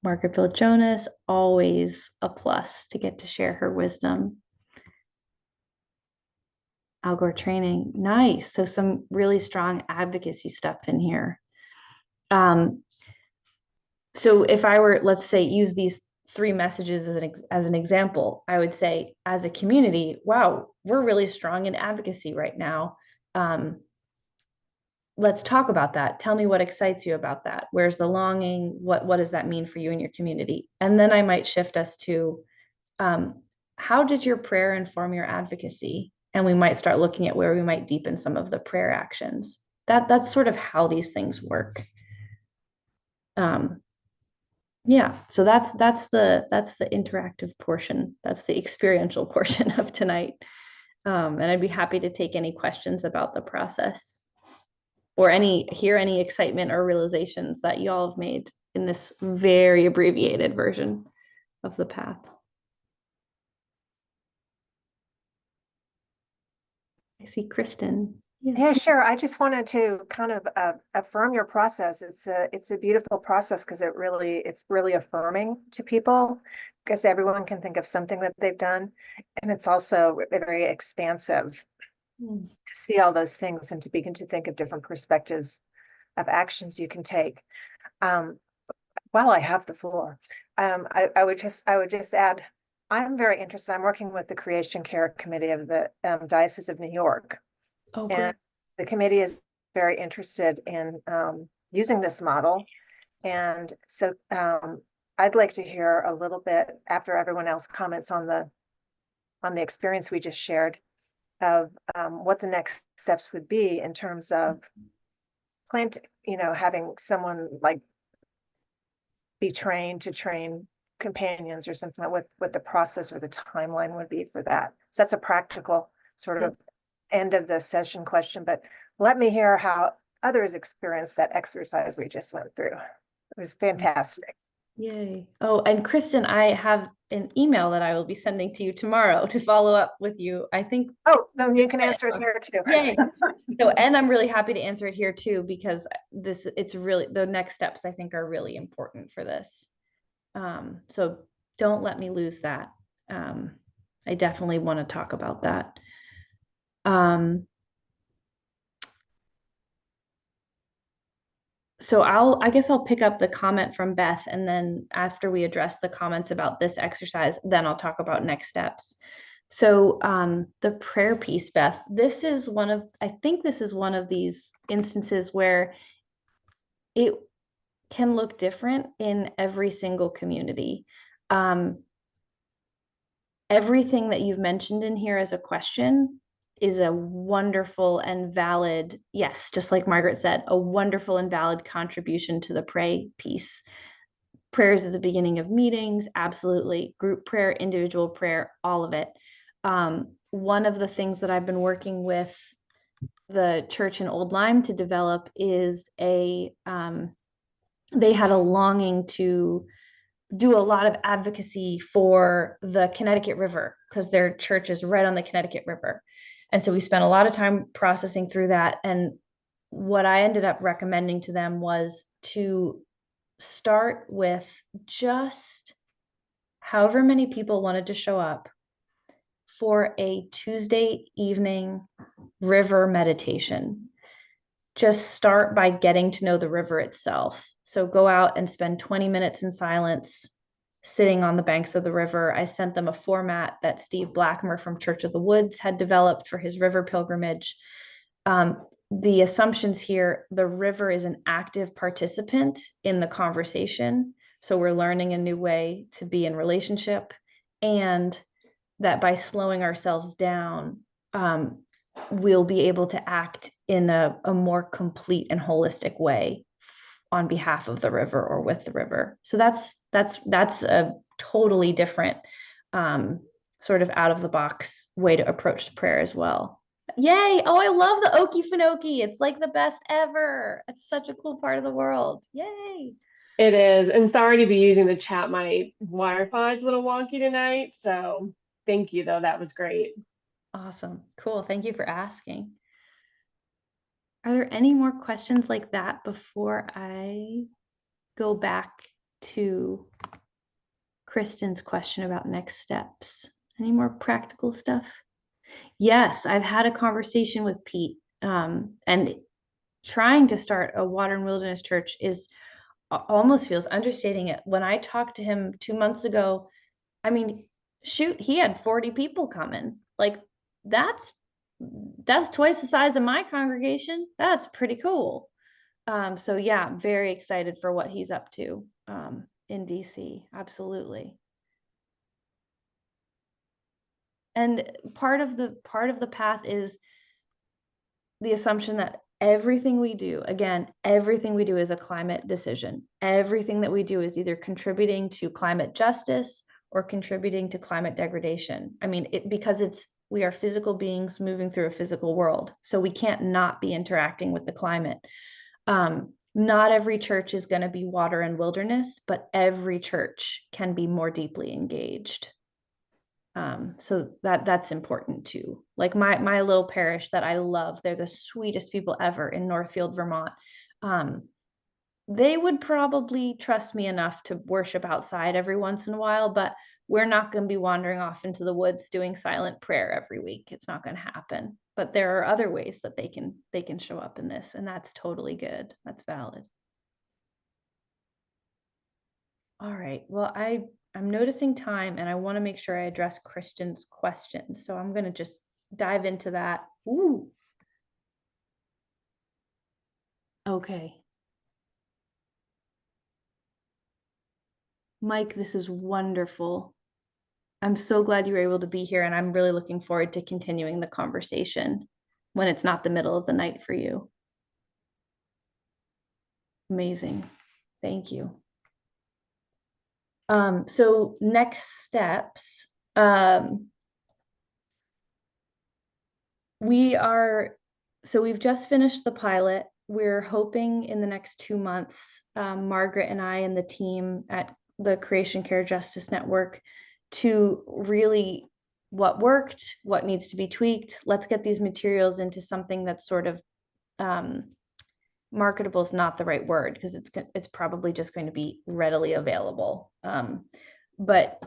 [SPEAKER 1] Margaretville Jonas, always a plus to get to share her wisdom. Al Gore training, nice. So some really strong advocacy stuff in here. So if I were, let's say, use these 3 messages as an example, I would say, as a community, wow, we're really strong in advocacy right now. Let's talk about that. Tell me what excites you about that. Where's the longing? What does that mean for you and your community? And then I might shift us to, how does your prayer inform your advocacy? And we might start looking at where we might deepen some of the prayer actions. That's sort of how these things work. Yeah, so that's the interactive portion. That's the experiential portion of tonight. And I'd be happy to take any questions about the process, or hear any excitement or realizations that y'all have made in this very abbreviated version of the path. I see Kristen.
[SPEAKER 5] Yeah, sure. I just wanted to kind of affirm your process. It's a beautiful process because it's really affirming to people, because everyone can think of something that they've done, and it's also very expansive to see all those things and to begin to think of different perspectives of actions you can take. While I have the floor, I would just add, I'm very interested. I'm working with the Creation Care Committee of the Diocese of New York.
[SPEAKER 1] Oh,
[SPEAKER 5] and the committee is very interested in using this model. And so I'd like to hear a little bit, after everyone else comments on the experience we just shared, of what the next steps would be in terms of having someone like be trained to train companions or something, like what the process or the timeline would be for that. So that's a practical sort of end of the session question, but let me hear how others experienced that exercise we just went through. It was fantastic.
[SPEAKER 1] Yay. Oh, and Kristen, I have an email that I will be sending to you tomorrow to follow up with you. I think.
[SPEAKER 5] Oh, no, you can answer it here too.
[SPEAKER 1] Yay. So, and I'm really happy to answer it here too, because it's really, the next steps I think are really important for this. So don't let me lose that. I definitely want to talk about that. So I guess I'll pick up the comment from Beth, and then after we address the comments about this exercise, then I'll talk about next steps. So the prayer piece, Beth, I think this is one of these instances where it can look different in every single community. Everything that you've mentioned in here as a question is a wonderful and valid, yes, just like Margaret said, a wonderful and valid contribution to the pray piece. Prayers at the beginning of meetings, absolutely. Group prayer, individual prayer, all of it. One of the things that I've been working with the church in Old Lyme to develop is they had a longing to do a lot of advocacy for the Connecticut River, because their church is right on the Connecticut River. And so we spent a lot of time processing through that. And what I ended up recommending to them was to start with just however many people wanted to show up for a Tuesday evening river meditation. Just start by getting to know the river itself. So go out and spend 20 minutes in silence, sitting on the banks of the river. I sent them a format that Steve Blackmer from Church of the Woods had developed for his river pilgrimage. The assumptions here, the river is an active participant in the conversation. So we're learning a new way to be in relationship, and that by slowing ourselves down, we'll be able to act in a more complete and holistic way on behalf of the river or with the river. So that's a totally different sort of out of the box way to approach prayer as well. Yay. Oh, I love the Okefenokee. It's like the best ever. It's such a cool part of the world. Yay.
[SPEAKER 6] It is. And sorry to be using the chat. My Wi-Fi is a little wonky tonight. So thank you, though. That was great.
[SPEAKER 1] Awesome. Cool. Thank you for asking. Are there any more questions like that before I go back to Kristen's question about next steps? Any more practical stuff? Yes, I've had a conversation with Pete, and trying to start a water and wilderness church is almost feels understating it. When I talked to him 2 months ago, I mean, shoot, he had 40 people coming. Like that's twice the size of my congregation. That's pretty cool. So yeah, very excited for what he's up to in DC. Absolutely. And part of the path is the assumption that everything we do, again, everything we do is a climate decision. Everything that we do is either contributing to climate justice or contributing to climate degradation. I mean, because we are physical beings moving through a physical world. So we can't not be interacting with the climate. Not every church is going to be water and wilderness, but every church can be more deeply engaged. So that's important too. Like my little parish that I love, they're the sweetest people ever in Northfield, Vermont. They would probably trust me enough to worship outside every once in a while, but we're not going to be wandering off into the woods doing silent prayer every week. It's not going to happen. But there are other ways that they can show up in this, and that's totally good. That's valid. All right. Well, I'm noticing time and I want to make sure I address Christian's questions. So I'm going to just dive into that. Ooh. Okay. Mike, this is wonderful. I'm so glad you were able to be here, and I'm really looking forward to continuing the conversation when it's not the middle of the night for you. Amazing. Thank you. So next steps, we've just finished the pilot. We're hoping in the next 2 months, Margaret and I and the team at the Creation Care Justice Network to really what worked, what needs to be tweaked. Let's get these materials into something that's sort of marketable is not the right word because it's probably just going to be readily available. But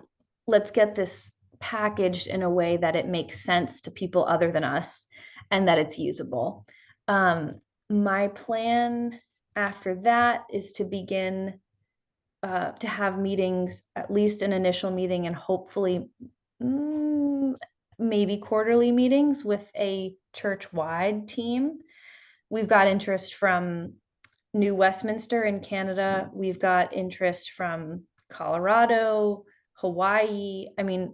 [SPEAKER 1] let's get this packaged in a way that it makes sense to people other than us and that it's usable. My plan after that is to begin to have meetings, at least an initial meeting, and hopefully maybe quarterly meetings with a church-wide team. We've got interest from New Westminster in Canada. We've got interest from Colorado, Hawaii. I mean,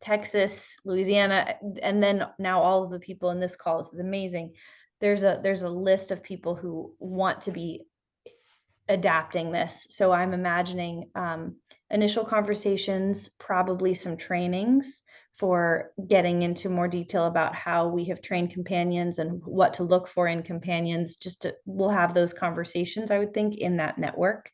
[SPEAKER 1] Texas, Louisiana, and then now all of the people in this call. This is amazing. There's a list of people who want to be adapting this. So I'm imagining initial conversations, probably some trainings for getting into more detail about how we have trained companions and what to look for in companions. We'll have those conversations, I would think, in that network.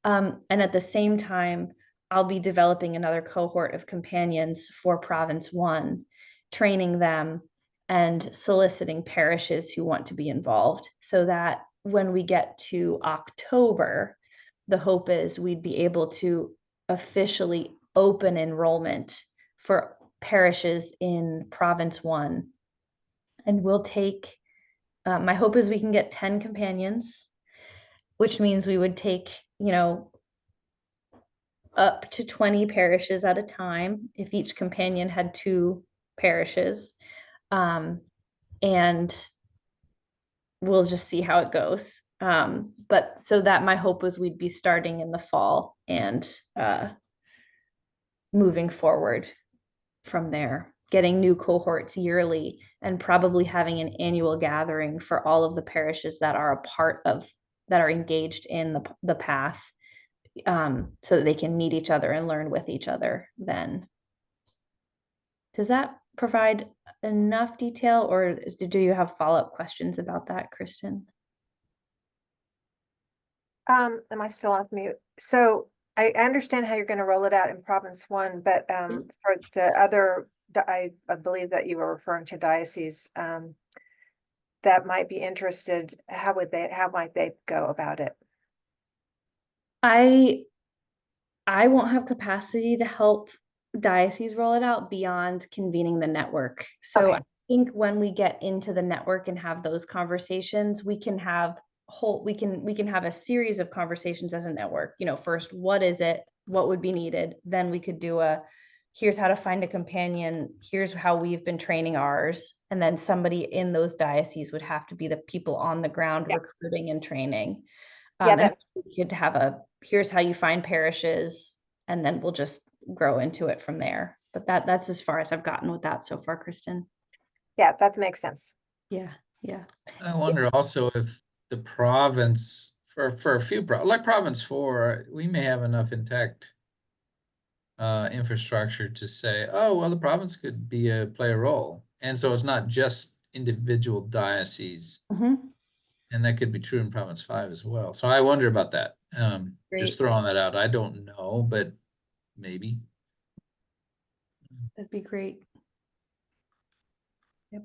[SPEAKER 1] And at the same time, I'll be developing another cohort of companions for Province 1, training them and soliciting parishes who want to be involved so that when we get to October, the hope is we'd be able to officially open enrollment for parishes in Province 1. And we'll take, my hope is we can get 10 companions, which means we would take, up to 20 parishes at a time if each companion had 2 parishes. And we'll just see how it goes. But so that my hope was we'd be starting in the fall and moving forward from there, getting new cohorts yearly and probably having an annual gathering for all of the parishes that are that are engaged in the path, so that they can meet each other and learn with each other then. Does that provide enough detail, or do you have follow-up questions about that, Kristen?
[SPEAKER 5] Am I still off mute? So I understand how you're going to roll it out in province one, but for the other, I believe that you were referring to diocese that might be interested. How might they go about it?
[SPEAKER 1] I won't have capacity to help diocese roll it out beyond convening the network. So
[SPEAKER 5] Okay.
[SPEAKER 1] I think when we get into the network and have those conversations, we can have a series of conversations as a network. First, what is it? What would be needed? Then we could do here's how to find a companion. Here's how we've been training ours. And then somebody in those dioceses would have to be the people on the ground recruiting and training.
[SPEAKER 5] Yeah,
[SPEAKER 1] And we could have here's how you find parishes, and then we'll just grow into it from there. But that's as far as I've gotten with that so far, Kristen.
[SPEAKER 5] yeah, that makes sense.
[SPEAKER 1] Yeah.
[SPEAKER 2] I wonder also if the province, for a few, like province 4, we may have enough intact infrastructure to say, oh, well, the province could play a role. And so it's not just individual dioceses.
[SPEAKER 1] Mm-hmm.
[SPEAKER 2] And that could be true in province 5 as well. So I wonder about that. Just throwing that out. I don't know, but maybe.
[SPEAKER 1] That'd be great. Yep.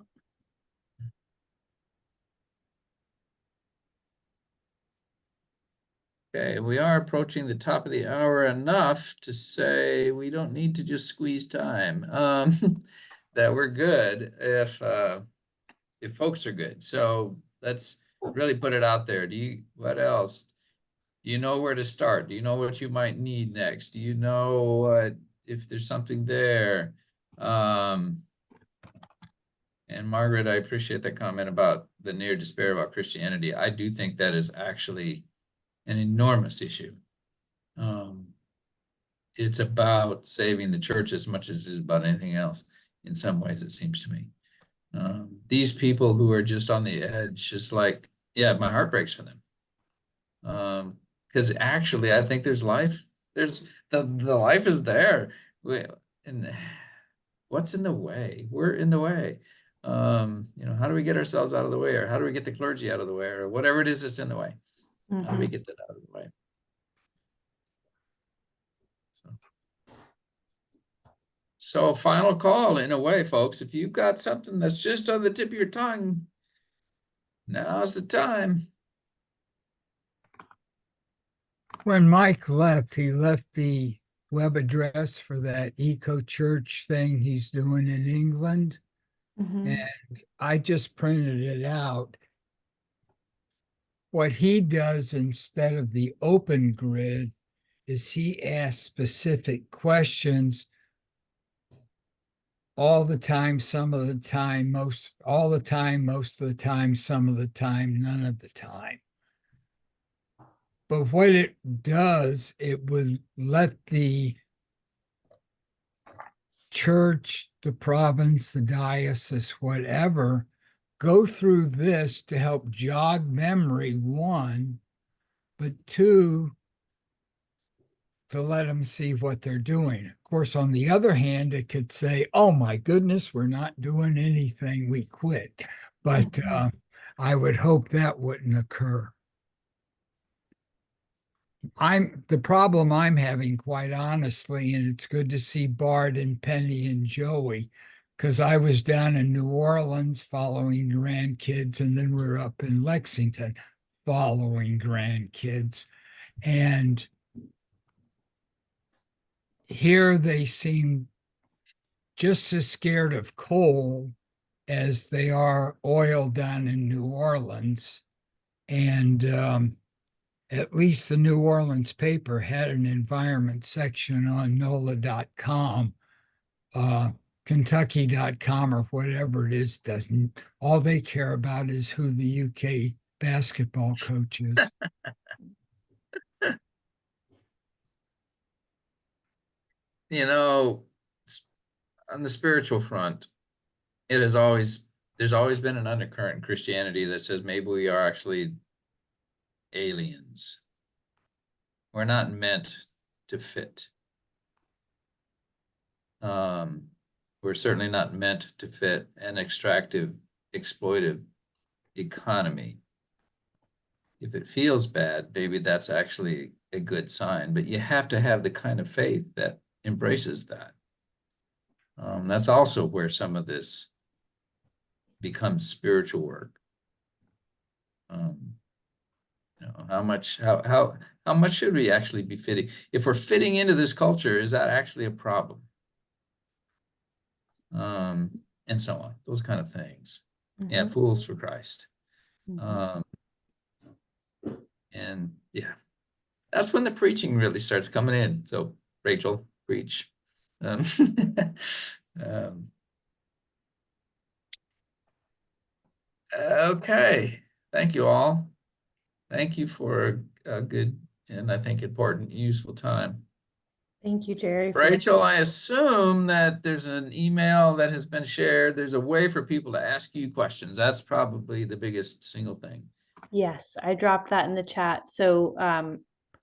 [SPEAKER 2] Okay, we are approaching the top of the hour enough to say we don't need to just squeeze time. That we're good if folks are good. So let's really put it out there. What else? Do you know where to start? Do you know what you might need next? Do you know if there's something there? And Margaret, I appreciate that comment about the near despair about Christianity. I do think that is actually an enormous issue. It's about saving the church as much as it is about anything else. In some ways, it seems to me. These people who are just on the edge, it's like, yeah, my heart breaks for them. Because actually, I think there's life. There's the life is there. And what's in the way? We're in the way. How do we get ourselves out of the way, or how do we get the clergy out of the way, or whatever it is that's in the way? How do we get that out of the way? So final call in a way, folks. If you've got something that's just on the tip of your tongue, now's the time.
[SPEAKER 7] When Mike left, he left the web address for that eco church thing he's doing in England.
[SPEAKER 1] Mm-hmm.
[SPEAKER 7] And I just printed it out. What he does instead of the open grid is he asks specific questions all the time, some of the time, all the time, most of the time, some of the time, none of the time. But what it does, it would let the church, the province, the diocese, whatever, go through this to help jog memory, one, but two, to let them see what they're doing. Of course, on the other hand, it could say, oh my goodness, we're not doing anything, we quit. But I would hope that wouldn't occur. The problem I'm having, quite honestly, and it's good to see Bart and Penny and Joey, because I was down in New Orleans following grandkids, and then we're up in Lexington following grandkids. And here they seem just as scared of coal as they are oil down in New Orleans. And at least the New Orleans paper had an environment section on NOLA.com. Kentucky.com or whatever it is doesn't. All they care about is who the UK basketball coach is.
[SPEAKER 2] On the spiritual front, there's always been an undercurrent in Christianity that says maybe we are actually aliens. We're not meant to fit. we're certainly not meant to fit an extractive, exploitive economy. If it feels bad, maybe that's actually a good sign, but you have to have the kind of faith that embraces that. That's also where some of this becomes spiritual work. You know, how much should we actually be fitting? If we're fitting into this culture, is that actually a problem? And so on, those kind of things. Yeah, fools for Christ. And yeah, that's when the preaching really starts coming in. So Rachel, preach. Okay, thank you all. Thank you for a good and I think important, useful time.
[SPEAKER 1] Thank you, Jerry.
[SPEAKER 2] Rachel, I assume that there's an email that has been shared. There's a way for people to ask you questions. That's probably the biggest single thing.
[SPEAKER 1] Yes, I dropped that in the chat. So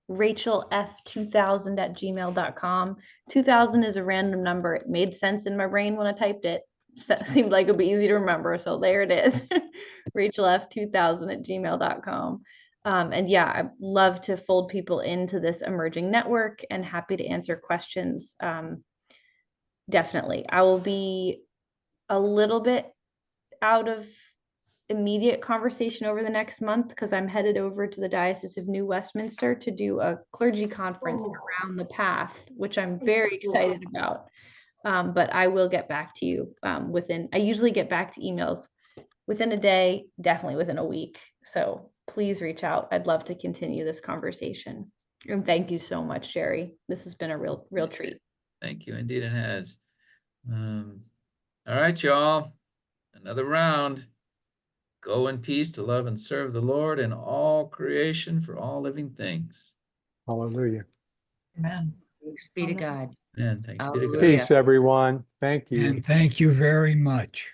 [SPEAKER 1] RachelF2000@gmail.com. 2000 is a random number. It made sense in my brain when I typed it. Seemed like it'd be easy to remember. So there it is. RachelF2000@gmail.com. And yeah, I'd love to fold people into this emerging network and happy to answer questions. Definitely. I will be a little bit out of immediate conversation over the next month because I'm headed over to the Diocese of New Westminster to do a clergy conference around the path, which I'm very excited about. But I will get back to you I usually get back to emails within a day, definitely within a week. So please reach out. I'd love to continue this conversation. And thank you so much, Jerry. This has been a real treat.
[SPEAKER 2] Thank you. Indeed it has. All right, y'all. Another round. Go in peace to love and serve the Lord in all creation for all living things.
[SPEAKER 8] Hallelujah.
[SPEAKER 9] Amen. Thanks be to God.
[SPEAKER 2] And thanks be to God.
[SPEAKER 8] Peace, everyone. Thank you.
[SPEAKER 7] And thank you very much.